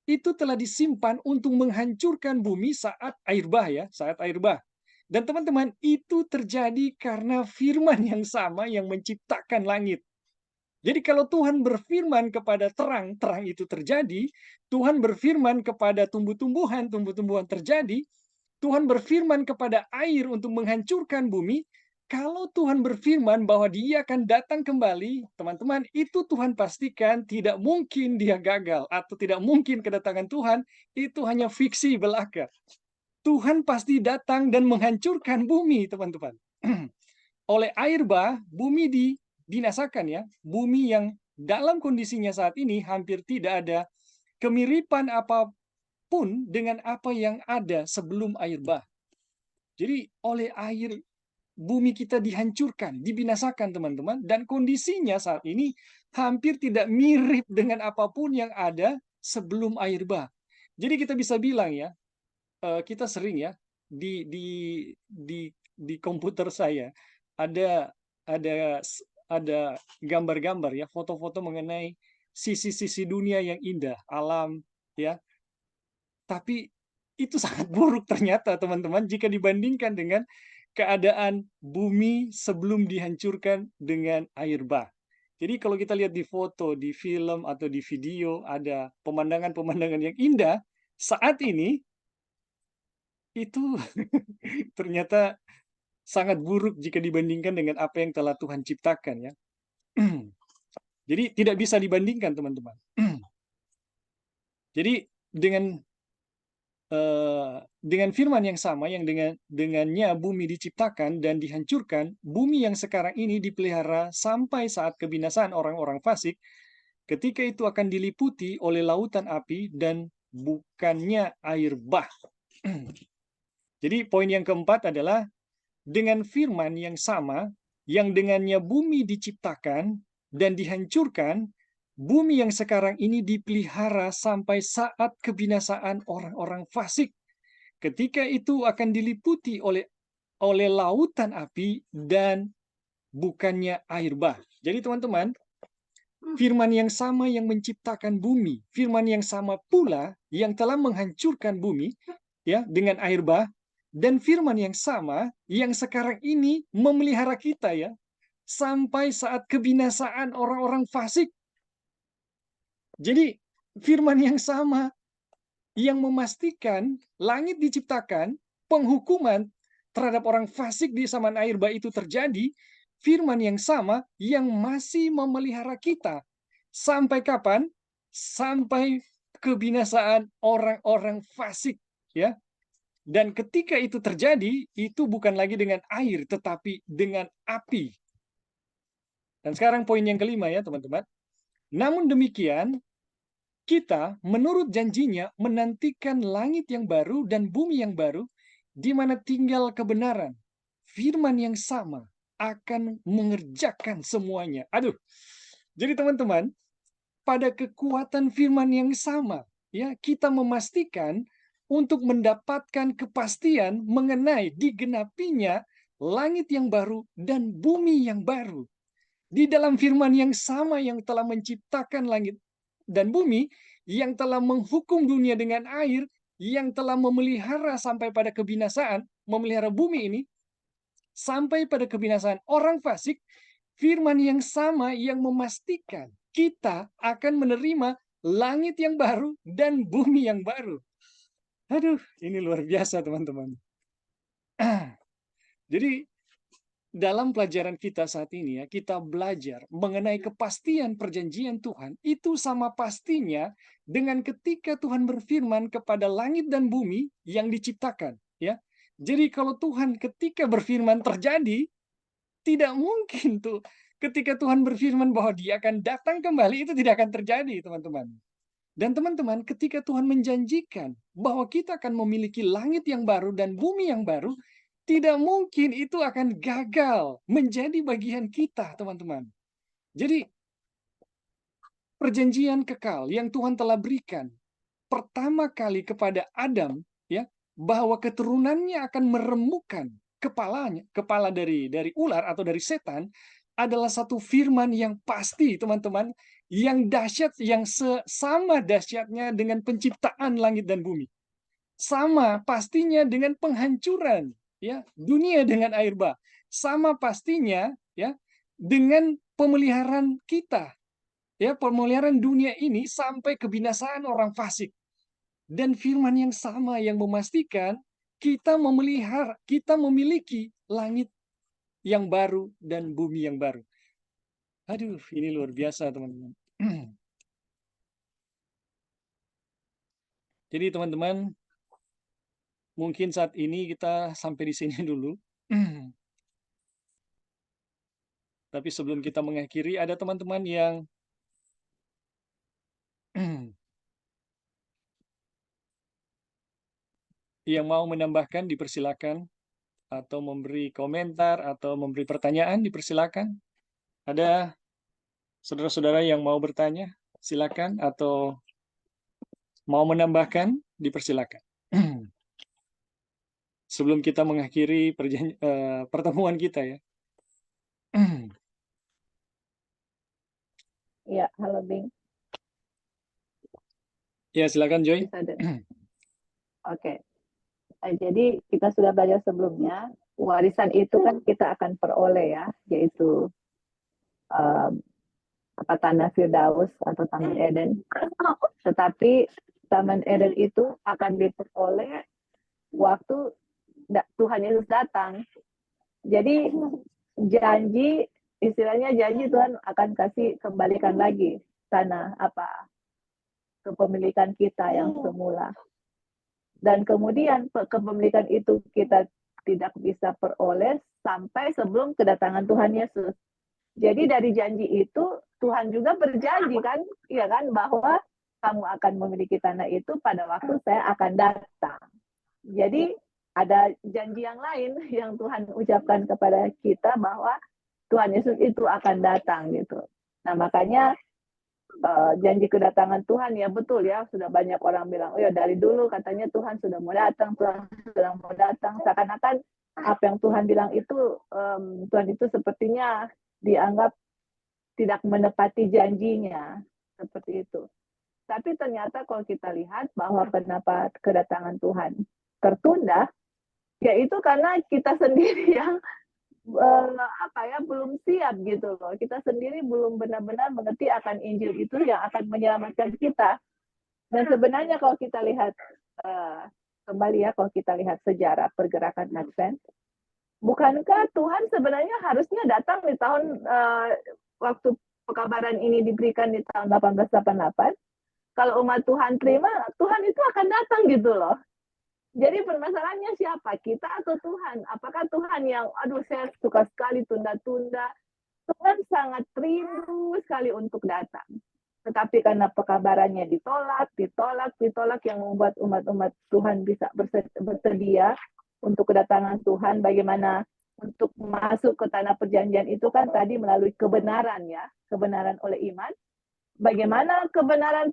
S1: itu telah disimpan untuk menghancurkan bumi saat air bah ya, saat air bah. Dan teman-teman, itu terjadi karena firman yang sama yang menciptakan langit. Jadi kalau Tuhan berfirman kepada terang, terang itu terjadi. Tuhan berfirman kepada tumbuh-tumbuhan, tumbuh-tumbuhan terjadi. Tuhan berfirman kepada air untuk menghancurkan bumi. Kalau Tuhan berfirman bahwa Dia akan datang kembali, teman-teman, itu Tuhan pastikan tidak mungkin Dia gagal atau tidak mungkin kedatangan Tuhan itu hanya fiksi belaka. Tuhan pasti datang dan menghancurkan bumi, teman-teman. Oleh air bah, bumi dinasakan ya. Bumi yang dalam kondisinya saat ini hampir tidak ada kemiripan apapun dengan apa yang ada sebelum air bah. Jadi oleh air bumi kita dihancurkan, dibinasakan teman-teman, dan kondisinya saat ini hampir tidak mirip dengan apapun yang ada sebelum air bah. Jadi kita bisa bilang ya, kita sering ya di komputer saya ada ada ada gambar-gambar ya, foto-foto mengenai sisi-sisi dunia yang indah, alam ya. Tapi itu sangat buruk ternyata teman-teman jika dibandingkan dengan keadaan bumi sebelum dihancurkan dengan air bah. Jadi kalau kita lihat di foto, di film, atau di video, ada pemandangan-pemandangan yang indah, saat ini itu ternyata sangat buruk jika dibandingkan dengan apa yang telah Tuhan ciptakan ya. Jadi tidak bisa dibandingkan teman-teman. Jadi dengan firman yang sama yang dengannya bumi diciptakan dan dihancurkan, bumi yang sekarang ini dipelihara sampai saat kebinasaan orang-orang fasik, ketika itu akan diliputi oleh lautan api dan bukannya air bah. Jadi poin yang keempat adalah dengan firman yang sama yang dengannya bumi diciptakan dan dihancurkan, bumi yang sekarang ini dipelihara sampai saat kebinasaan orang-orang fasik. Ketika itu akan diliputi oleh lautan api dan bukannya air bah. Jadi teman-teman, firman yang sama yang menciptakan bumi, firman yang sama pula yang telah menghancurkan bumi ya dengan air bah, dan firman yang sama yang sekarang ini memelihara kita ya sampai saat kebinasaan orang-orang fasik. Jadi firman yang sama yang memastikan langit diciptakan, penghukuman terhadap orang fasik di zaman air bah itu terjadi, firman yang sama yang masih memelihara kita. Sampai kapan? Sampai kebinasaan orang-orang fasik, ya. Dan ketika itu terjadi, itu bukan lagi dengan air, tetapi dengan api. Dan sekarang poin yang kelima ya teman-teman. Namun demikian, kita menurut janjinya menantikan langit yang baru dan bumi yang baru, di mana tinggal kebenaran. Firman yang sama akan mengerjakan semuanya. Aduh, jadi teman-teman, pada kekuatan firman yang sama, ya kita memastikan untuk mendapatkan kepastian mengenai digenapinya langit yang baru dan bumi yang baru. Di dalam firman yang sama yang telah menciptakan langit dan bumi, yang telah menghukum dunia dengan air, yang telah memelihara sampai pada kebinasaan, memelihara bumi ini, sampai pada kebinasaan orang fasik, firman yang sama yang memastikan kita akan menerima langit yang baru dan bumi yang baru. Aduh, ini luar biasa teman-teman. Jadi dalam pelajaran kita saat ini ya, kita belajar mengenai kepastian perjanjian Tuhan, itu sama pastinya dengan ketika Tuhan berfirman kepada langit dan bumi yang diciptakan, ya. Jadi kalau Tuhan ketika berfirman terjadi, tidak mungkin tuh ketika Tuhan berfirman bahwa Dia akan datang kembali, itu tidak akan terjadi, teman-teman. Dan teman-teman, ketika Tuhan menjanjikan bahwa kita akan memiliki langit yang baru dan bumi yang baru, tidak mungkin itu akan gagal menjadi bagian kita, teman-teman. Jadi, perjanjian kekal yang Tuhan telah berikan pertama kali kepada Adam, ya, bahwa keturunannya akan meremukkan kepala dari ular atau dari setan, adalah satu firman yang pasti, teman-teman, yang dahsyat, yang sama dahsyatnya dengan penciptaan langit dan bumi. Sama pastinya dengan penghancuran ya dunia dengan air bah. Sama pastinya ya dengan pemeliharaan kita, ya pemeliharaan dunia ini sampai kebinasaan orang fasik. Dan firman yang sama yang memastikan kita memelihara, kita memiliki langit yang baru dan bumi yang baru. Aduh, ini luar biasa, teman-teman. Jadi, teman-teman, mungkin saat ini kita sampai di sini dulu. Tapi sebelum kita mengakhiri, ada teman-teman yang yang mau menambahkan, dipersilakan, atau memberi komentar, atau memberi pertanyaan, dipersilakan. Ada saudara-saudara yang mau bertanya, silakan, atau mau menambahkan, dipersilakan. Sebelum kita mengakhiri pertemuan kita ya.
S2: Ya, halo Bing.
S1: Ya, silakan Joy.
S2: Oke. Jadi kita sudah belajar sebelumnya, warisan itu kan kita akan peroleh ya, yaitu tanah Firdaus atau Taman Eden. Tetapi Taman Eden itu akan diperoleh waktu Tuhan Yesus datang. Jadi janji, istilahnya janji Tuhan akan kasih kembalikan lagi tanah kepemilikan kita yang semula. Dan kemudian kepemilikan itu kita tidak bisa peroleh sampai sebelum kedatangan Tuhan Yesus. Jadi dari janji itu Tuhan juga berjanji kan, ya kan, bahwa kamu akan memiliki tanah itu pada waktu saya akan datang. Jadi ada janji yang lain yang Tuhan ucapkan kepada kita bahwa Tuhan Yesus itu akan datang gitu. Nah makanya janji kedatangan Tuhan ya betul ya, sudah banyak orang bilang, oh ya dari dulu katanya Tuhan sudah mau datang, Tuhan sudah mau datang. Seakan-akan apa yang Tuhan bilang itu, Tuhan itu sepertinya dianggap tidak menepati janjinya, seperti itu. Tapi ternyata kalau kita lihat bahwa kenapa kedatangan Tuhan tertunda, yaitu karena kita sendiri yang belum siap gitu loh. Kita sendiri belum benar-benar mengerti akan Injil itu yang akan menyelamatkan kita. Dan sebenarnya kalau kita lihat kembali ya, kalau kita lihat sejarah pergerakan Advent, bukankah Tuhan sebenarnya harusnya datang di tahun waktu pekabaran ini diberikan di tahun 1888? Kalau umat Tuhan terima, Tuhan itu akan datang gitu loh. Jadi permasalahannya siapa? Kita atau Tuhan? Apakah Tuhan yang, aduh saya suka sekali tunda-tunda. Tuhan sangat rindu sekali untuk datang. Tetapi karena pekabarannya ditolak, ditolak, ditolak, yang membuat umat-umat Tuhan bisa bersedia untuk kedatangan Tuhan. Bagaimana untuk masuk ke tanah perjanjian itu kan tadi melalui kebenaran ya, kebenaran oleh iman. Bagaimana kebenaran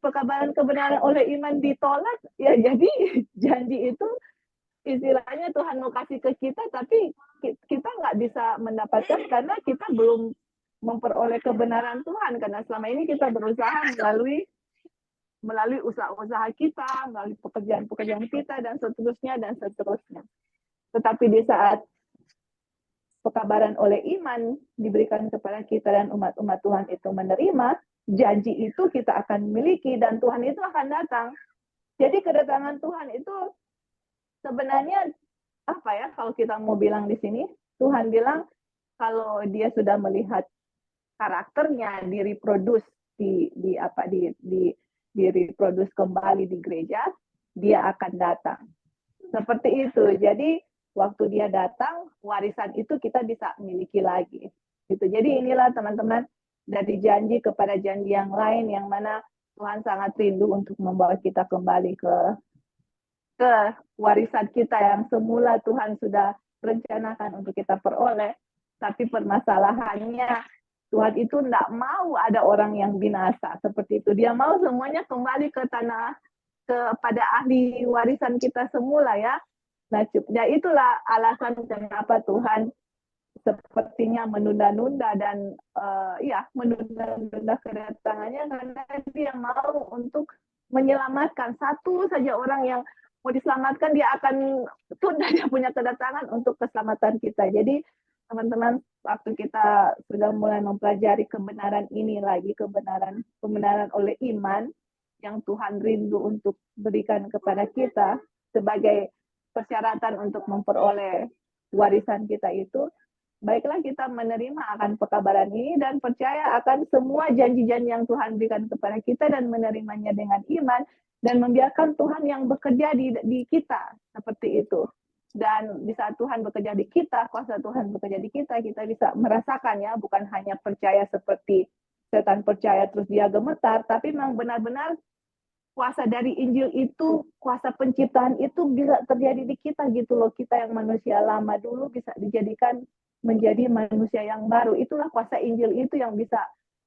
S2: oleh iman ditolak, ya jadi janji itu istilahnya Tuhan mau kasih ke kita, tapi kita nggak bisa mendapatkan karena kita belum memperoleh kebenaran Tuhan, karena selama ini kita berusaha melalui usaha-usaha kita, melalui pekerjaan-pekerjaan kita, dan seterusnya, dan seterusnya. Tetapi di saat pekabaran oleh iman diberikan kepada kita dan umat-umat Tuhan itu menerima, janji itu kita akan miliki dan Tuhan itu akan datang. Jadi kedatangan Tuhan itu sebenarnya apa ya, kalau kita mau bilang di sini, Tuhan bilang kalau dia sudah melihat karakternya direproduce direproduce kembali di gereja, dia akan datang. Seperti itu. Jadi waktu dia datang, warisan itu kita bisa miliki lagi. Gitu. Jadi inilah teman-teman, dari janji kepada janji yang lain, yang mana Tuhan sangat rindu untuk membawa kita kembali ke warisan kita yang semula Tuhan sudah rencanakan untuk kita peroleh. Tapi permasalahannya, Tuhan itu tidak mau ada orang yang binasa seperti itu. Dia mau semuanya kembali ke tanah, kepada ahli warisan kita semula ya. Nah, itulah alasan kenapa Tuhan sepertinya menunda-nunda dan menunda-nunda kedatangannya, karena dia mau untuk menyelamatkan satu saja orang yang mau diselamatkan, dia akan tunda dia punya kedatangan untuk keselamatan kita. Jadi teman-teman, waktu kita sudah mulai mempelajari kebenaran ini lagi, kebenaran oleh iman yang Tuhan rindu untuk berikan kepada kita sebagai persyaratan untuk memperoleh warisan kita itu, baiklah kita menerima akan pekabaran ini dan percaya akan semua janji-janji yang Tuhan berikan kepada kita dan menerimanya dengan iman dan membiarkan Tuhan yang bekerja di kita seperti itu. Dan di saat Tuhan bekerja di kita, kuasa Tuhan bekerja di kita, kita bisa merasakannya, bukan hanya percaya seperti setan percaya terus dia gemetar, tapi memang benar-benar kuasa dari Injil itu, kuasa penciptaan itu bisa terjadi di kita gitu loh. Kita yang manusia lama dulu bisa dijadikan menjadi manusia yang baru. Itulah kuasa Injil itu yang bisa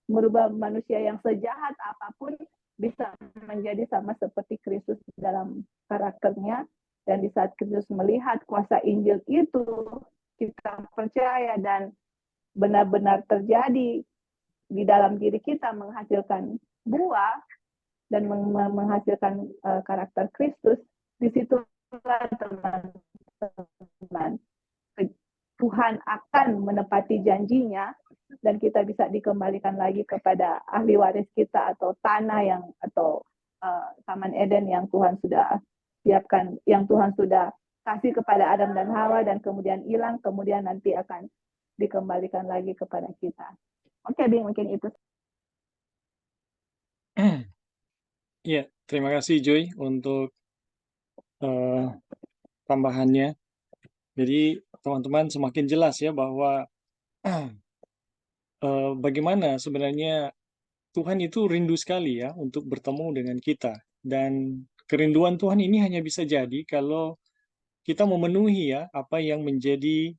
S2: merubah manusia yang sejahat apapun bisa menjadi sama seperti Kristus dalam karakternya. Dan di saat Kristus melihat kuasa Injil itu, kita percaya dan benar-benar terjadi di dalam diri kita, menghasilkan buah dan menghasilkan karakter Kristus. Disitulah teman-teman, Tuhan akan menepati janjinya dan kita bisa dikembalikan lagi kepada ahli waris kita atau tanah yang atau Taman Eden yang Tuhan sudah siapkan, yang Tuhan sudah kasih kepada Adam dan Hawa dan kemudian hilang, kemudian nanti akan dikembalikan lagi kepada kita. Oke, Bing, mungkin itu.
S1: Ya, terima kasih Joy untuk tambahannya. Jadi teman-teman semakin jelas ya bahwa bagaimana sebenarnya Tuhan itu rindu sekali ya untuk bertemu dengan kita. Dan kerinduan Tuhan ini hanya bisa jadi kalau kita memenuhi ya apa yang menjadi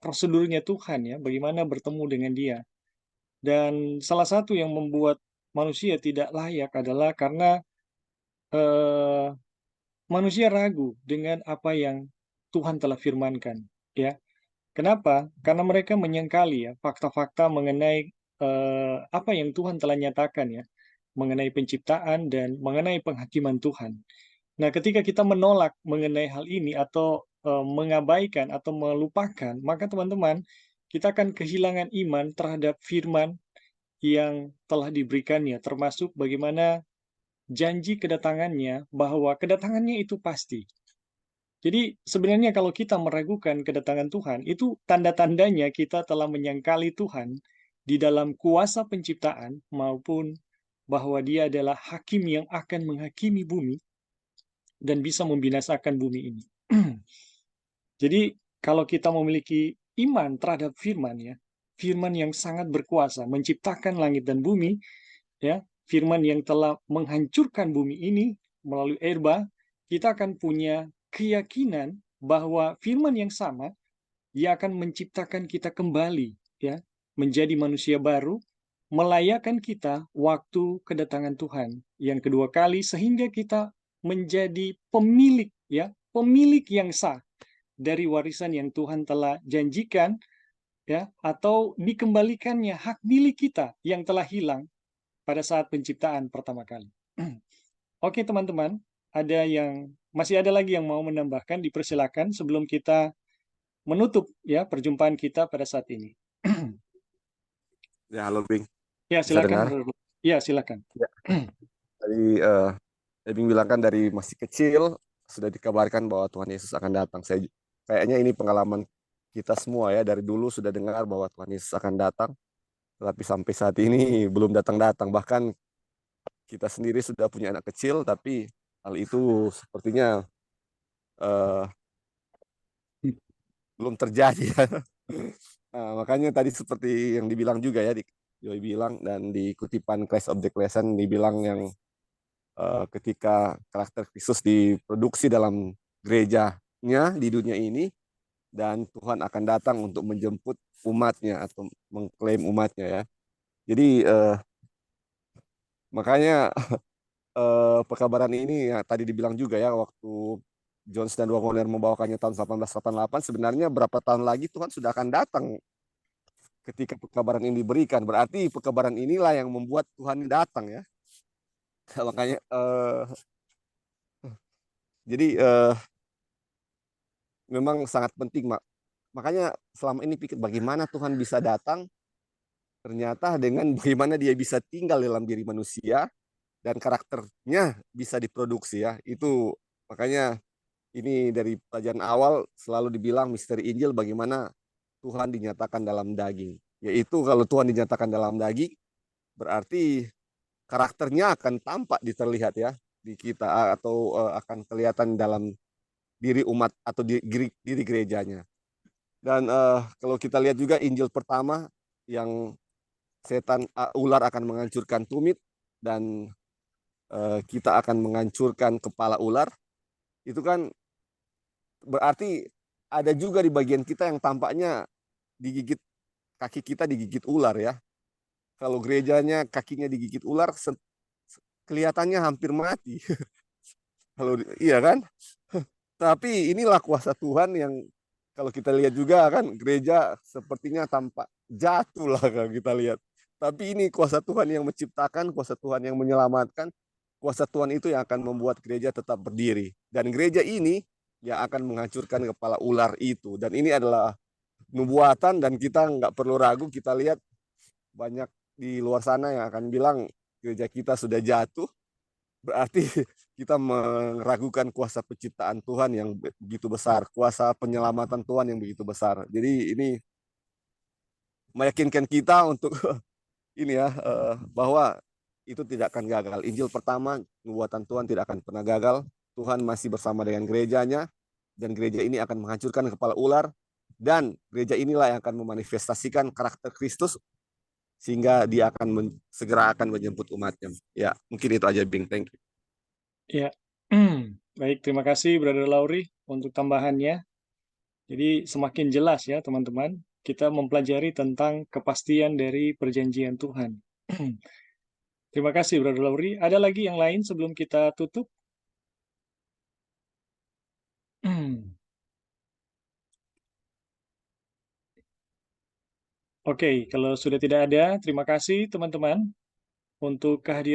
S1: prosedurnya Tuhan ya, bagaimana bertemu dengan Dia. Dan salah satu yang membuat manusia tidak layak adalah karena eh, manusia ragu dengan apa yang Tuhan telah firmankan, ya. Kenapa? Karena mereka menyangkali ya fakta-fakta mengenai apa yang Tuhan telah nyatakan ya, mengenai penciptaan dan mengenai penghakiman Tuhan. Nah, ketika kita menolak mengenai hal ini atau mengabaikan atau melupakan, maka teman-teman, kita akan kehilangan iman terhadap firman yang telah diberikannya, termasuk bagaimana janji kedatangannya, bahwa kedatangannya itu pasti. Jadi sebenarnya kalau kita meragukan kedatangan Tuhan, itu tanda-tandanya kita telah menyangkali Tuhan di dalam kuasa penciptaan maupun bahwa Dia adalah hakim yang akan menghakimi bumi. dan bisa membinasakan bumi ini. Jadi kalau kita memiliki iman terhadap firman ya, firman yang sangat berkuasa menciptakan langit dan bumi ya, firman yang telah menghancurkan bumi ini melalui air bah, kita akan punya keyakinan bahwa firman yang sama ia akan menciptakan kita kembali ya, menjadi manusia baru, melayakkan kita waktu kedatangan Tuhan yang kedua kali sehingga kita menjadi pemilik ya, pemilik yang sah dari warisan yang Tuhan telah janjikan ya, atau dikembalikannya hak milik kita yang telah hilang pada saat penciptaan pertama kali. Oke teman-teman, masih ada lagi yang mau menambahkan, dipersilakan sebelum kita menutup ya perjumpaan kita pada saat ini.
S3: Ya, halo Bing.
S1: Ya,
S3: Bisa
S1: silakan.
S3: dengar?
S1: Ya, silakan.
S3: Ya. Tadi Bing bilang kan dari masih kecil sudah dikabarkan bahwa Tuhan Yesus akan datang. Kayaknya ini pengalaman kita semua ya, dari dulu sudah dengar bahwa Tuhan Yesus akan datang, tapi sampai saat ini belum datang-datang. Bahkan kita sendiri sudah punya anak kecil, tapi hal itu sepertinya belum terjadi. Nah, makanya tadi seperti yang dibilang juga ya, Joy bilang, dan di kutipan Christ Object Lesson dibilang yang ketika karakter Kristus diproduksi dalam gerejanya di dunia ini, dan Tuhan akan datang untuk menjemput umatnya atau mengklaim umatnya ya. Jadi makanya pekabaran ini ya, tadi dibilang juga ya, waktu John dan Wagner membawakannya tahun 1888, sebenarnya berapa tahun lagi Tuhan sudah akan datang ketika pekabaran ini diberikan. Berarti pekabaran inilah yang membuat Tuhan datang ya. Makanya jadi memang sangat penting, makanya selama ini pikir bagaimana Tuhan bisa datang, ternyata dengan bagaimana dia bisa tinggal dalam diri manusia dan karakternya bisa diproduksi ya. Itu makanya ini dari pelajaran awal selalu dibilang misteri Injil, bagaimana Tuhan dinyatakan dalam daging. Yaitu kalau Tuhan dinyatakan dalam daging, berarti karakternya akan tampak terlihat ya di kita, atau akan kelihatan dalam diri umat atau diri gerejanya. Dan kalau kita lihat juga Injil pertama yang ular akan menghancurkan tumit dan kita akan menghancurkan kepala ular, itu kan berarti ada juga di bagian kita yang tampaknya digigit, kaki kita digigit ular ya. Kalau gerejanya kakinya digigit ular, kelihatannya hampir mati. Kalau iya kan? Tapi inilah kuasa Tuhan yang kalau kita lihat juga kan, gereja sepertinya tampak jatuh lah kalau kita lihat. Tapi ini kuasa Tuhan yang menciptakan, kuasa Tuhan yang menyelamatkan, kuasa Tuhan itu yang akan membuat gereja tetap berdiri. Dan gereja ini yang akan menghancurkan kepala ular itu. Dan ini adalah nubuatan, dan kita nggak perlu ragu. Kita lihat banyak di luar sana yang akan bilang gereja kita sudah jatuh. Berarti kita meragukan kuasa penciptaan Tuhan yang begitu besar, kuasa penyelamatan Tuhan yang begitu besar. Jadi ini meyakinkan kita untuk ini ya, bahwa itu tidak akan gagal. Injil pertama, nubuatan Tuhan tidak akan pernah gagal. Tuhan masih bersama dengan gerejanya, dan gereja ini akan menghancurkan kepala ular, dan gereja inilah yang akan memanifestasikan karakter Kristus sehingga dia akan segera akan menjemput umatnya. Ya, mungkin itu aja, Bing. Thank you.
S1: Ya, baik, terima kasih Brother Lauri untuk tambahannya. Jadi semakin jelas ya teman-teman, kita mempelajari tentang kepastian dari perjanjian Tuhan. Terima kasih Brother Lauri. Ada lagi yang lain sebelum kita tutup? Oke, kalau sudah tidak ada, terima kasih teman-teman untuk kehadiran